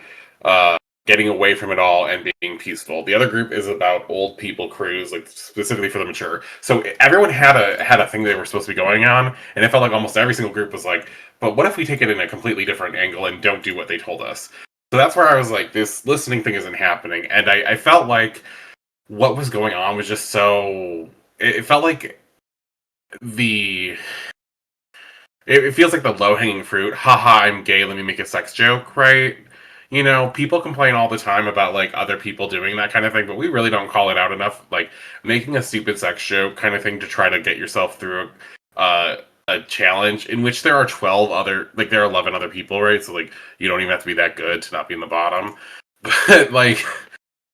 getting away from it all and being peaceful. The other group is about old people cruise, like specifically for the mature. So everyone had a thing they were supposed to be going on, and it felt like almost every single group was like, but what if we take it in a completely different angle and don't do what they told us? So that's where I was like, this listening thing isn't happening. And I felt like what was going on was just so. It felt like the. It feels like the low hanging fruit. Haha, I'm gay. Let me make a sex joke, right? People complain all the time about like other people doing that kind of thing, but we really don't call it out enough. Like making a stupid sex joke kind of thing to try to get yourself through a challenge in which there are 12 other, like there are 11 other people, right? So like you don't even have to be that good to not be in the bottom. But like,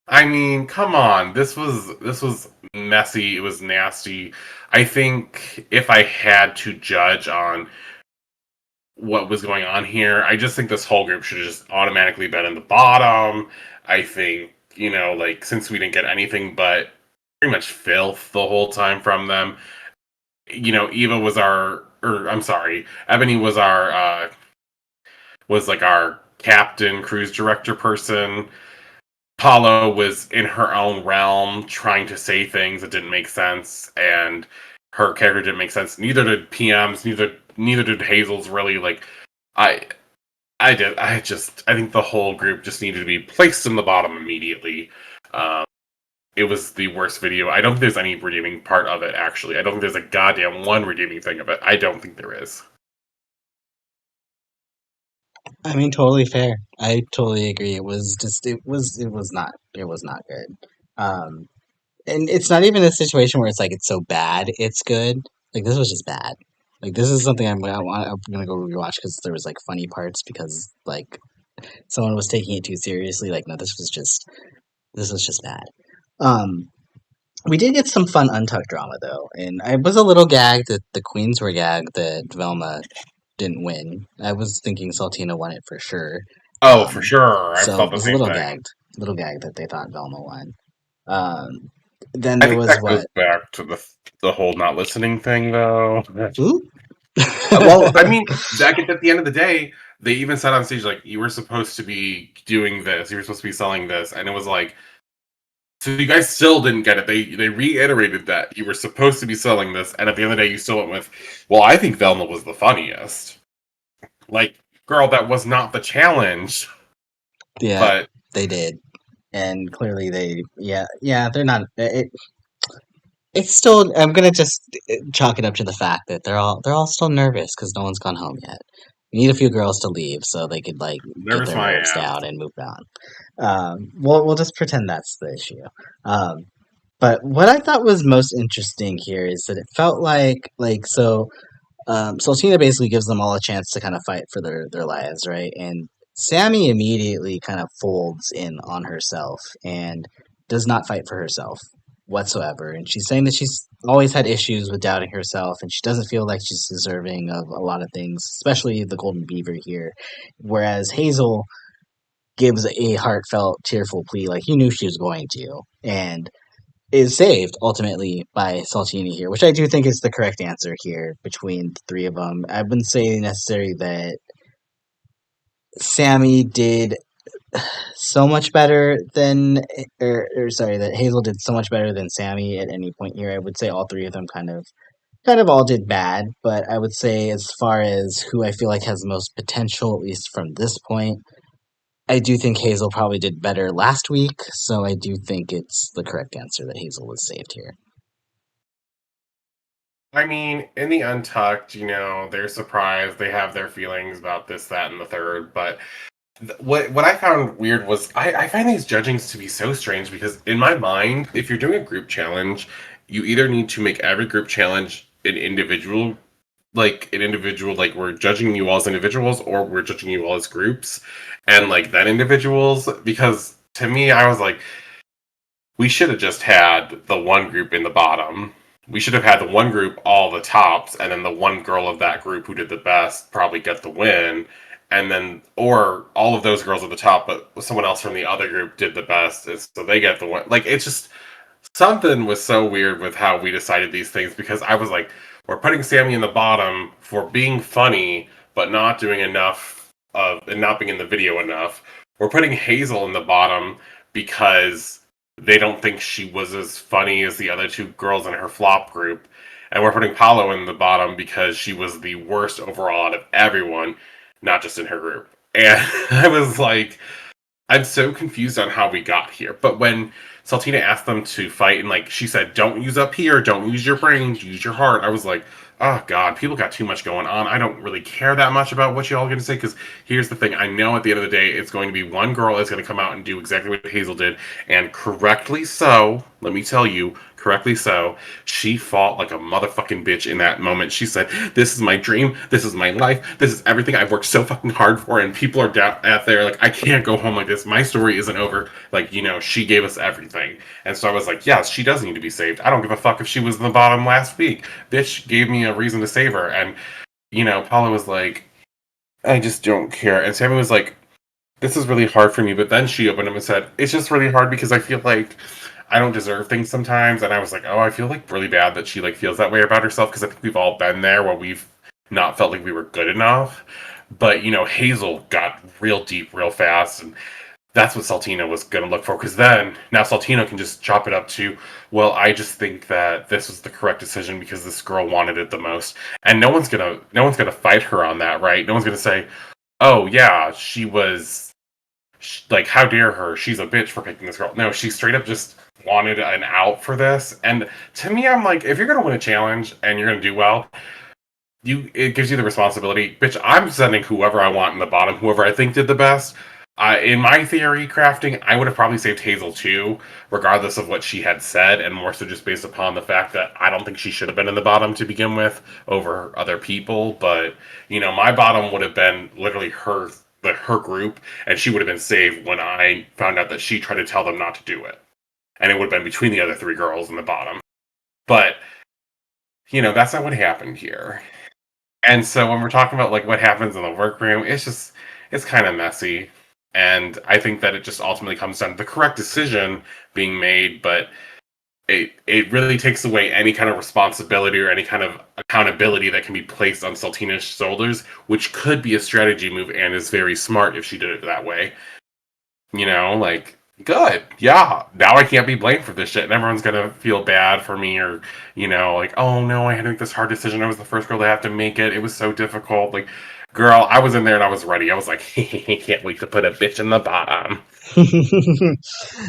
I mean, come on. This was messy. It was nasty. I think if I had to judge on what was going on here, I just think this whole group should have just automatically been in the bottom. I think, like since we didn't get anything but pretty much filth the whole time from them, Eva was or I'm sorry, Ebony was like our captain, cruise director person. Paulo was in her own realm trying to say things that didn't make sense, and her character didn't make sense. Neither did PM's, neither did Hazel's really. Like I I think the whole group just needed to be placed in the bottom immediately. Um, it was the worst video. I don't think there's any redeeming part of it, actually. I don't think there's a goddamn one redeeming thing of it. I don't think there is. I mean, totally fair. I totally agree. It was not good. Um, and it's not even a situation where it's like it's so bad it's good. Like this was just bad. Like this is something I'm gonna go rewatch because there was like funny parts because like someone was taking it too seriously. Like no, this was just bad. Um, We did get some fun Untucked drama though, and I was a little gagged that the queens were gagged that Velma didn't win. I was thinking Saltina won it for sure. Oh, for sure. I So thought it the was a same thing. little gagged that they thought Velma won. Um, then I there think was that goes what? back to the whole not listening thing, though. Ooh. Well, I mean, Zach, at the end of the day, they even said on stage, like, you were supposed to be doing this, you were supposed to be selling this, and it was like, so you guys still didn't get it. They reiterated that you were supposed to be selling this, and at the end of the day, you still went with, well, I think Velma was the funniest. Like, girl, that was not the challenge. Yeah, But they did, and clearly yeah, they're not. It's still. I'm gonna just chalk it up to the fact that they're all still nervous because no one's gone home yet. We need a few girls to leave so they could like get nervous their my nerves ass. down and move on. We'll just pretend that's the issue. Um, but what I thought was most interesting here is that it felt like Sultina basically gives them all a chance to kind of fight for their lives, right? And Sammy immediately kind of folds in on herself and does not fight for herself whatsoever. And she's saying that she's always had issues with doubting herself and she doesn't feel like she's deserving of a lot of things, especially the Golden Beaver here. Whereas Hazel gives a heartfelt, tearful plea like he knew she was going to. And is saved ultimately by Saltini here, which I do think is the correct answer here between the three of them. I wouldn't say necessarily that Sammy did so much better than, or sorry, that Hazel did so much better than Sammy at any point here. I would say all three of them kind of all did bad, but I would say as far as who I feel like has the most potential, at least from this point, I do think Hazel probably did better last week, so I do think it's the correct answer that Hazel was saved here. I mean, in the Untucked, they're surprised, they have their feelings about this, that, and the third, but what I found weird was I find these judgings to be so strange because in my mind, if you're doing a group challenge, you either need to make every group challenge an individual, like we're judging you all as individuals, or we're judging you all as groups, and like then individuals. Because to me, I was like, we should have just had the one group in the bottom. We should have had the one group all the tops, and then the one girl of that group who did the best probably get the win. And then, or all of those girls at the top, but someone else from the other group did the best, and so they get the win. Like, it's just something was so weird with how we decided these things because I was like, we're putting Sammy in the bottom for being funny, but not doing enough of, and not being in the video enough. We're putting Hazel in the bottom because they don't think she was as funny as the other two girls in her flop group. And we're putting Paolo in the bottom because she was the worst overall out of everyone, not just in her group. And I was like, I'm so confused on how we got here. But when Saltina asked them to fight and like she said, don't use up here, don't use your brains, use your heart, I was like, oh god, people got too much going on. I don't really care that much about what y'all are going to say because here's the thing. I know at the end of the day, it's going to be one girl that's going to come out and do exactly what Hazel did. And correctly so, let me tell you, correctly so, she fought like a motherfucking bitch in that moment. She said, this is my dream, this is my life, this is everything I've worked so fucking hard for, and people are down out there like, I can't go home like this. My story isn't over. Like, she gave us everything. And so I was like, yes, she does need to be saved. I don't give a fuck if she was in the bottom last week. Bitch gave me a reason to save her. And, Paula was like, I just don't care. And Sammy was like, this is really hard for me. But then she opened up and said, it's just really hard because I feel like I don't deserve things sometimes. And I was like, oh, I feel like really bad that she like feels that way about herself because I think we've all been there where we've not felt like we were good enough. But Hazel got real deep real fast, and that's what Saltino was going to look for. Because then now Saltino can just chop it up to, well, I just think that this was the correct decision because this girl wanted it the most, and no one's gonna fight her on that, right? No one's gonna say, oh yeah, she was like, how dare her? She's a bitch for picking this girl. No, she straight up just wanted an out for this. And to me, I'm like, if you're gonna win a challenge and you're gonna do well, it gives you the responsibility. Bitch, I'm sending whoever I want in the bottom, whoever I think did the best. In my theory crafting, I would have probably saved Hazel too, regardless of what she had said, and more so just based upon the fact that I don't think she should have been in the bottom to begin with over other people. But my bottom would have been literally her group, and she would have been saved when I found out that she tried to tell them not to do it. and it would have been between the other three girls in the bottom. But that's not what happened here. And so when we're talking about like what happens in the workroom, it's kind of messy. And I think that it just ultimately comes down to the correct decision being made, but it really takes away any kind of responsibility or any kind of accountability that can be placed on Saltina's shoulders, which could be a strategy move and is very smart if she did it that way. Like, good. Yeah, now I can't be blamed for this shit, and everyone's gonna feel bad for me, or, like, oh no, I had to make this hard decision. I was the first girl to have to make it. It was so difficult. Like, girl, I was in there and I was ready. I was like, can't wait to put a bitch in the bottom.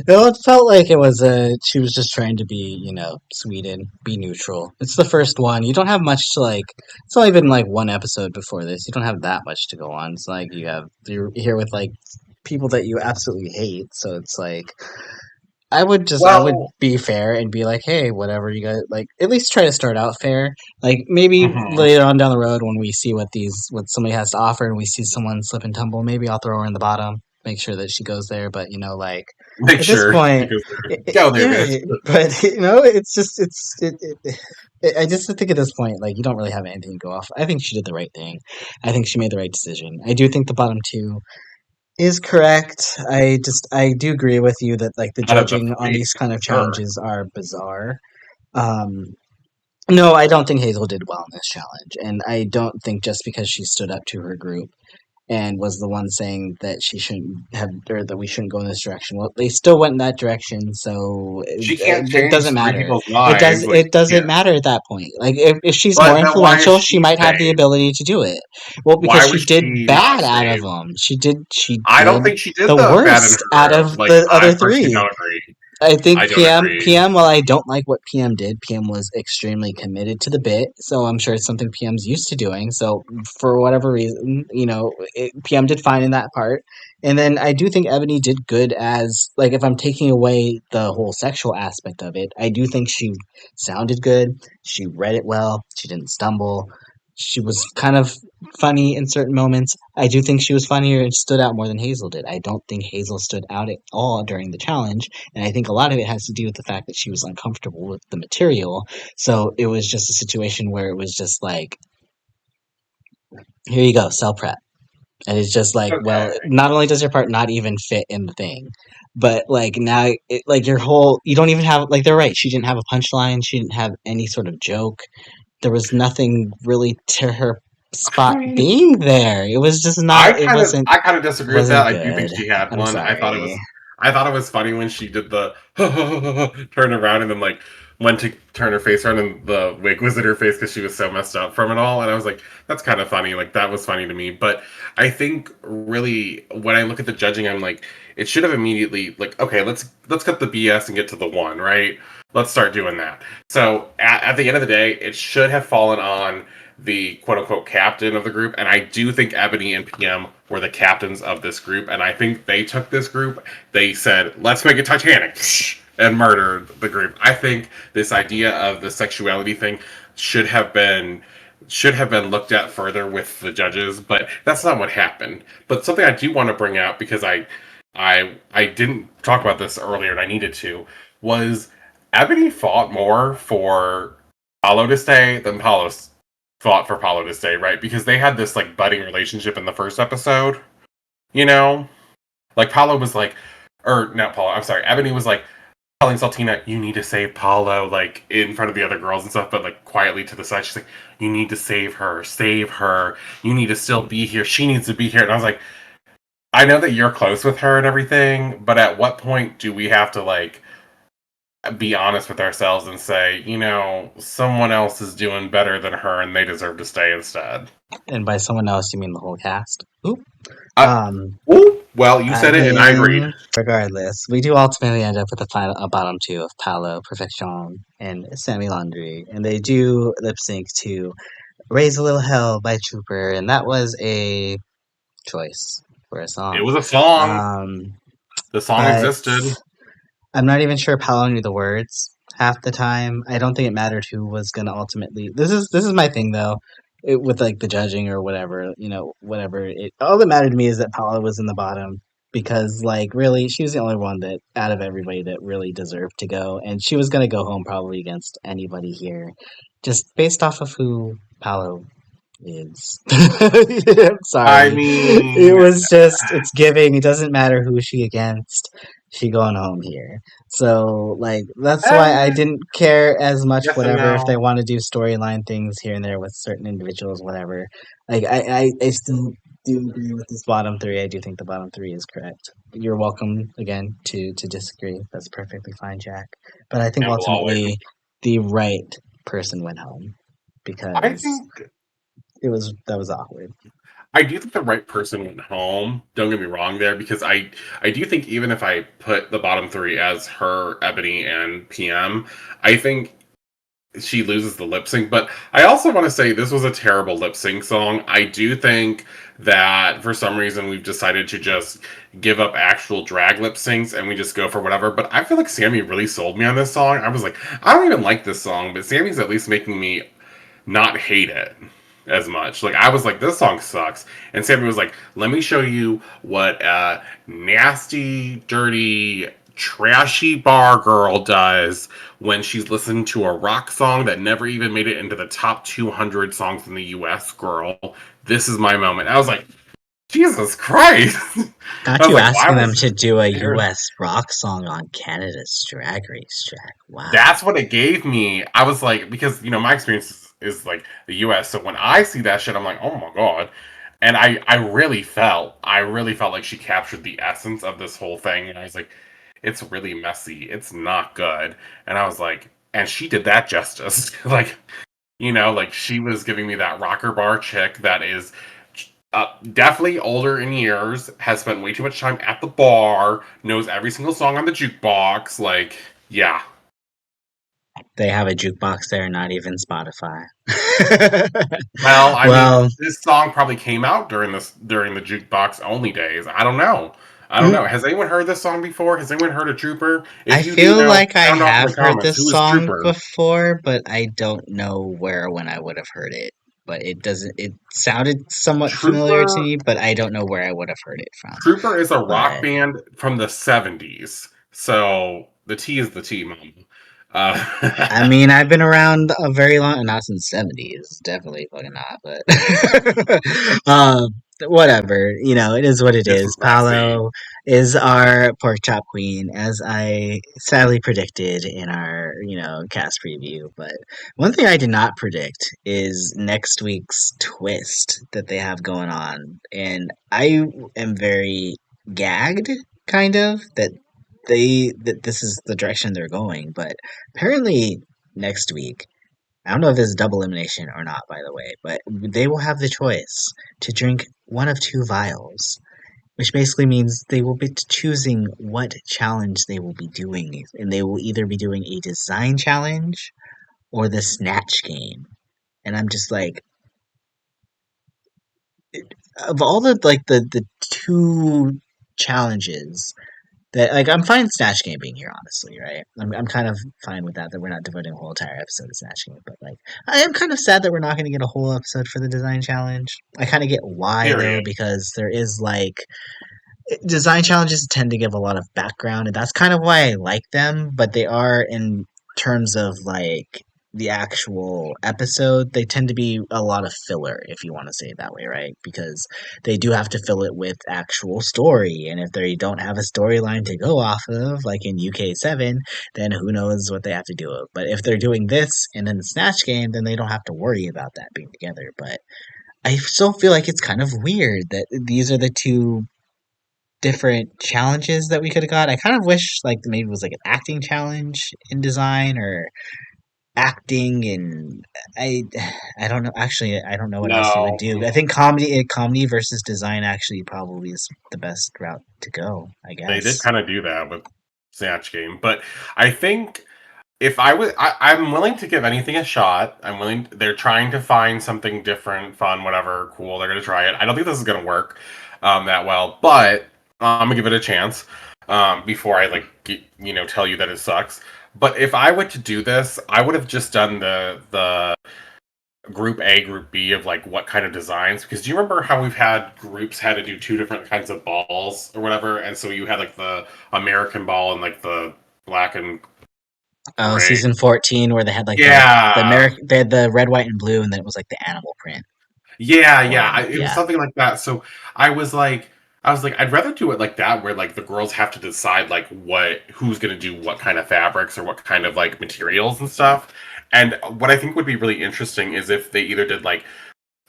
Well, it felt like it was she was just trying to be, sweet and be neutral. It's the first one. You don't have much to like. It's only been like one episode before this. You don't have that much to go on. It's like you're here with like people that you absolutely hate. So it's like I would Well, be fair and be like, hey, whatever you guys like. At least try to start out fair. Like maybe mhm. later on down the road when we see what somebody has to offer and we see someone slip and tumble, maybe I'll throw her in the bottom. Make sure that she goes there. But like Make at this sure she point, goes there. Go there, bitch. yeah. But it's just I just think at this point, like you don't really have anything to go off. I think she did the right thing. I think she made the right decision. I do think the bottom two is correct. I do agree with you that like the Out of the judging on three, these kind of sure. challenges are bizarre. Um, no, I don't think Hazel did well in this challenge, and I don't think just because she stood up to her group and was the one saying that she shouldn't have or that we shouldn't go in this direction. Well, they still went in that direction, so She can't it change doesn't three matter. people's minds. Like, It doesn't yeah. matter at that point. Like if she's more But then why is influential, she she might have the saved? ability to do it. Well, because Why she was did she not bad out of saved? them. She I don't did think she did the the bad in worst her out group. of Like, the I other personally three. don't agree. I think I don't agree. While I don't like what PM did, PM was extremely committed to the bit, so I'm sure it's something PM's used to doing. So for whatever reason, PM did fine in that part. And then I do think Ebony did good as like if I'm taking away the whole sexual aspect of it, I do think she sounded good. She read it well. She didn't stumble. She was kind of funny in certain moments. I do think she was funnier and stood out more than Hazel did. I don't think Hazel stood out at all during the challenge, and I think a lot of it has to do with the fact that she was uncomfortable with the material. So it was just a situation where it was just like, here you go, cell prep. And it's just like, well, Okay. not only does your part not even fit in the thing, but like now, like your whole, you don't even have, like, they're right. She didn't have a punchline. She didn't have any sort of joke. There was nothing really to her spot I being there. It was just I not, kind of I kind of disagree with that. wasn't I do think good. she had I'm one. sorry. I thought it was funny when she did the turn around and then like went to turn her face around and the wig was in her face because she was so messed up from it all. And I was like, that's kind of funny. Like that was funny to me. But I think really when I look at the judging, I'm like, it should have immediately like, okay, let's cut the BS and get to the one, right? Let's start doing that. So at the end of the day, it should have fallen on the quote unquote captain of the group. And I do think Ebony and PM were the captains of this group. And I think they took this group, they said, let's make it Titanic, and murdered the group. I think this idea of the sexuality thing should have been looked at further with the judges, but that's not what happened. But something I do want to bring out because I didn't talk about this earlier and I needed to was Ebony fought more for Paulo to stay than Paulo fought for Paulo to stay, right? Because they had this like budding relationship in the first episode, you know? Like Paulo was like, or not Paulo, I'm sorry, Ebony was like telling Saltina, you need to save Paulo, like in front of the other girls and stuff, but like quietly to the side, she's like, you need to save her, save her. You need to still be here. She needs to be here. And I was like, I know that you're close with her and everything, but at what point do we have to like be honest with ourselves and say, someone else is doing better than her and they deserve to stay instead. And by someone else, you mean the whole cast? Oop. Uh, Um, ooh, well, you I said it and I agreed. mean, regardless, we do ultimately end up with a bottom two of Paolo, Perfection, and Sammy Laundry, and they do lip sync to "Raise a Little Hell" by Trooper, and that was a choice for a It song. was a song. Um, The song but existed. I'm not even sure Paolo knew the words half the time. I don't think it mattered who was gonna ultimately. This is my thing though, with like the judging or whatever. Whatever. All that mattered to me is that Paolo was in the bottom because like really she was the only one that out of everybody that really deserved to go, and she was gonna go home probably against anybody here, just based off of who Paolo is. I'm I sorry. It mean, was just it's giving. It doesn't matter who she against. She going home here. So like that's why I eh, didn't care as much. yes and Whatever if they no. want to do storyline things here and there with certain individuals, whatever. Like I still do agree with this bottom three. I do think the bottom three is correct. You're welcome again to disagree. That's perfectly fine, Jack. But I think And will always. ultimately the right person went home I because think that was awkward. I do think the right person went home. Don't get me wrong there, because I do think even if I put the bottom three as her, Ebony, and PM, I think she loses the lip sync. But I also want to say this was a terrible lip sync song. I do think that for some reason we've decided to just give up actual drag lip syncs and we just go for whatever. But I feel like Sammy really sold me on this song. I was like, I don't even like this song, but Sammy's at least making me not hate it as much. Like I was like, this song sucks, and Sammy was like, let me show you what a nasty, dirty, trashy bar girl does when she's listening to a rock song that never even made it into the top 200 songs in the U.S. Girl, this is my moment. I was like, Jesus Christ! I Got was you like, why asking them was to do a there? U.S. rock song on Canada's Drag Race, Jack. Wow. That's what it gave me. I was like, because my experience is like the U.S. So when I see that shit, I'm like, oh my god. And I really felt like she captured the essence of this whole thing. And I was like, it's really messy. It's not good. And I was like, and she did that justice. Like, like she was giving me that rocker bar chick that is definitely older in years, has spent way too much time at the bar, knows every single song on the jukebox. Like, yeah. They have a jukebox there, not even Spotify. Well, I mean, Well, this song probably came out during the jukebox only days. I don't know. I don't mm, know. Has anyone heard this song before? Has anyone heard of Trooper? I If you do feel know, like I sound off in have the heard comments. this Who is song Trooper? before, but I don't know where or when I would have heard it. But it doesn't, it sounded somewhat familiar to Trooper me, but I don't know where I would have heard it from. Trooper is a rock But band from the 70s. So the T is the T, mom. I mean, I've been around a very long, not since '70s, definitely fucking not, but whatever. You know, it is what it it's is. messy. Paolo is our pork chop queen, as I sadly predicted in our cast preview. But one thing I did not predict is next week's twist that they have going on, and I am very gagged, kind of that this is the direction they're going, but apparently next week, I don't know if this is double elimination or not, by the way, but they will have the choice to drink one of two vials, which basically means they will be choosing what challenge they will be doing, and they will either be doing a design challenge or the snatch game. And I'm just like, of all the two challenges that like I'm fine Snatch Game being here, honestly, right? I'm kind of fine with that we're not devoting a whole entire episode to Snatch Game, but like I am kind of sad that we're not going to get a whole episode for the design challenge. I kind of get why though, Period. because there is like design challenges tend to give a lot of background, and that's kind of why I like them. But they are in terms of like the actual episode, they tend to be a lot of filler, if you want to say it that way, right? Because they do have to fill it with actual story, and if they don't have a storyline to go off of, like in UK7, then who knows what they have to do. But if they're doing this and then the Snatch Game, then they don't have to worry about that being together. But I still feel like it's kind of weird that these are the two different challenges that we could have got. I kind of wish like maybe it was like an acting challenge in design or acting and I I don't know actually I don't know what else you would No, do. I think comedy versus design actually probably is the best route to go, I they did guess. kind of do that with Snatch Game, but I think if I was, I'm willing to give anything a shot. I'm willing. They're trying to find something different, fun, whatever, cool. They're gonna try it. I don't think this is gonna work that well, but I'm gonna give it a chance before I tell you that it sucks. But if I were to do this, I would have just done the group A, group B of like what kind of designs? Because do you remember how we've had groups had to do two different kinds of balls or whatever, and so you had like the American ball and like the black and Oh, gray. season 14 where they had like the Yeah, American, they had the red, white, and blue, and then it was like the animal print. yeah. Or It was yeah, something like that. So I was like, I'd rather do it like that, where like the girls have to decide like who's gonna do what kind of fabrics or what kind of like materials and stuff. And what I think would be really interesting is if they either did like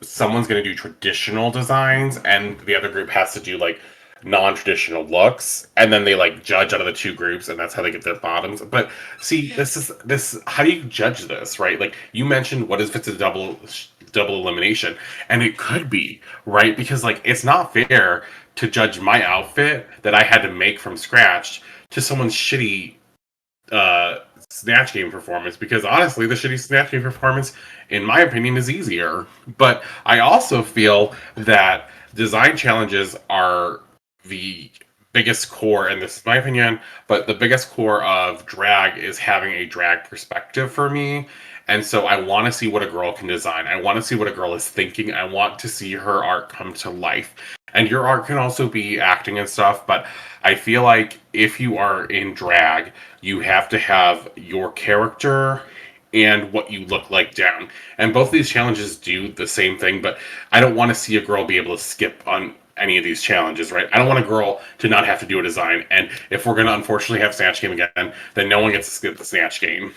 someone's going to do traditional designs and the other group has to do like non-traditional looks, and then they like judge out of the two groups, and that's how they get their bottoms. But see, this how do you judge this, right? Like you mentioned, what if it's a double elimination? And it could be, right? Because like it's not fair to judge my outfit that I had to make from scratch to someone's shitty Snatch Game performance, because honestly, the shitty Snatch Game performance, in my opinion, is easier. But I also feel that design challenges are the biggest core, and this is my opinion, but the biggest core of drag is having a drag perspective for me. And so I want to see what a girl can design. I want to see what a girl is thinking. I want to see her art come to life. And your art can also be acting and stuff, but I feel like if you are in drag, you have to have your character and what you look like down. And both of these challenges do the same thing, but I don't want to see a girl be able to skip on any of these challenges, right? I don't want a girl to not have to do a design. And if we're going to unfortunately have Snatch Game again, then no one gets to skip the Snatch Game.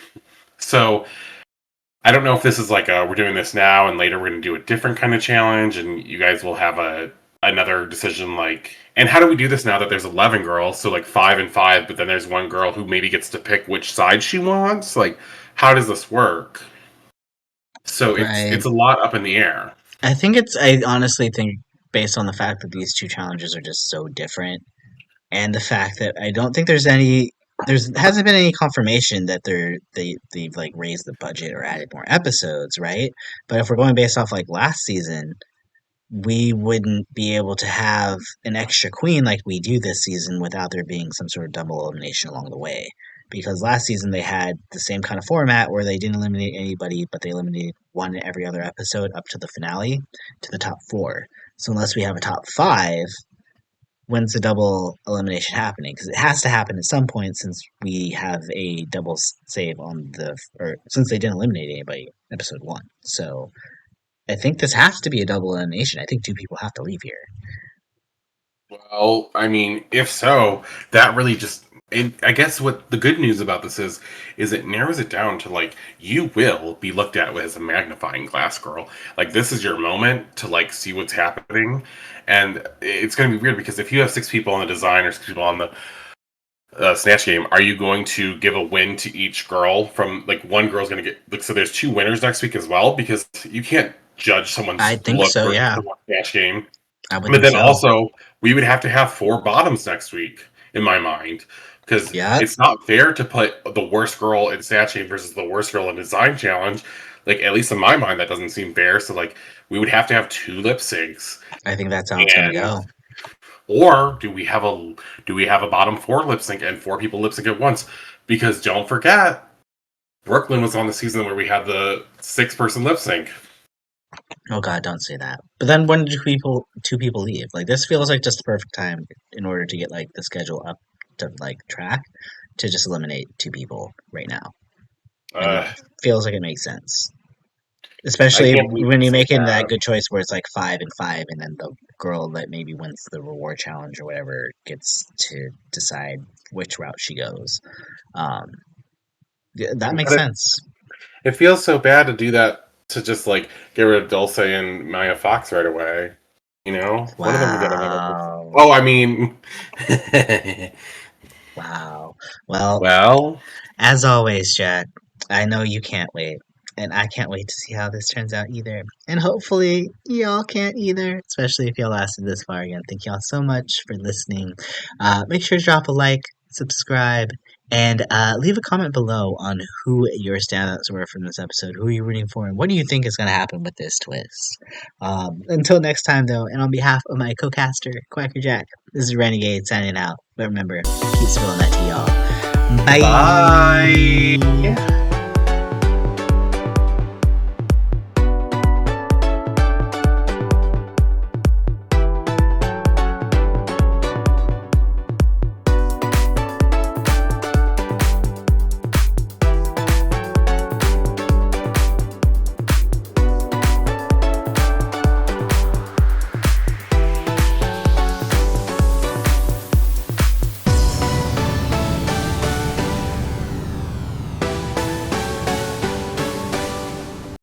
So I don't know if this is like we're doing this now and later we're going to do a different kind of challenge and you guys will have another decision like, and how do we do this now that there's 11 girls, so like 5 and 5, but then there's one girl who maybe gets to pick which side she wants? Like how does this work? So right. it's a lot up in the air. I honestly think based on the fact that these two challenges are just so different, and the fact that I don't think there's hasn't been any confirmation that they've like raised the budget or added more episodes, right? But if we're going based off like last season, we wouldn't be able to have an extra queen like we do this season without there being some sort of double elimination along the way. Because last season they had the same kind of format where they didn't eliminate anybody, but they eliminated one every other episode up to the finale, to the top four. So unless we have a top five, when's the double elimination happening? Because it has to happen at some point since we have a double save on or since they didn't eliminate anybody episode one. So I think this has to be a double elimination. I think two people have to leave here. Well, I mean, if so, that really just. I guess what the good news about this is it narrows it down to like you will be looked at as a magnifying glass, girl. Like this is your moment to like see what's happening, and it's going to be weird because if you have 6 people on the design or 6 people on the Snatch Game, are you going to give a win to each girl from like one girl's going to get like so there's 2 winners next week as well because you can't judge I someone's think look so, for yeah. the one Snatch Game. I would But think then so. also, we would have to have 4 bottoms next week, in my mind, because Yeah, it's not fair to put the worst girl in Snatch Game versus the worst girl in Design Challenge. Like, at least in my mind, that doesn't seem fair. So, like, we would have to have 2 lip syncs, I think that's how it's gonna and go. or do we have a bottom 4 lip sync and 4 people lip sync at once? Because don't forget, Brooklyn was on the season where we had the 6-person lip sync. Oh God, don't say that. But then when do two people leave? Like this feels like just the perfect time in order to get like the schedule up to like track to just eliminate two people right now. Like it Uh, feels like it makes sense. I Especially can't believe when you're it's so making that bad. good choice where it's like 5 and 5, and then the girl that maybe wins the reward challenge or whatever gets to decide which route she goes. Um, yeah, that makes But sense. it feels so bad to do that to just like get rid of Dulce and Maya Fox right away. You know, one of them could get another. Wow. Oh, I mean, Wow. Well, well, as always, Jack, I know you can't wait. And I can't wait to see how this turns out either. And hopefully, y'all can't either, especially if y'all lasted this far again. Thank y'all so much for listening. Make sure to drop a like, subscribe, and leave a comment below on who your standouts were from this episode. Who are you rooting for? And what do you think is going to happen with this twist? Until next time, though, and on behalf of my co-caster, QuackrrJack, this is Renegayde signing out. But remember, keep spilling that tea, y'all. bye. Bye.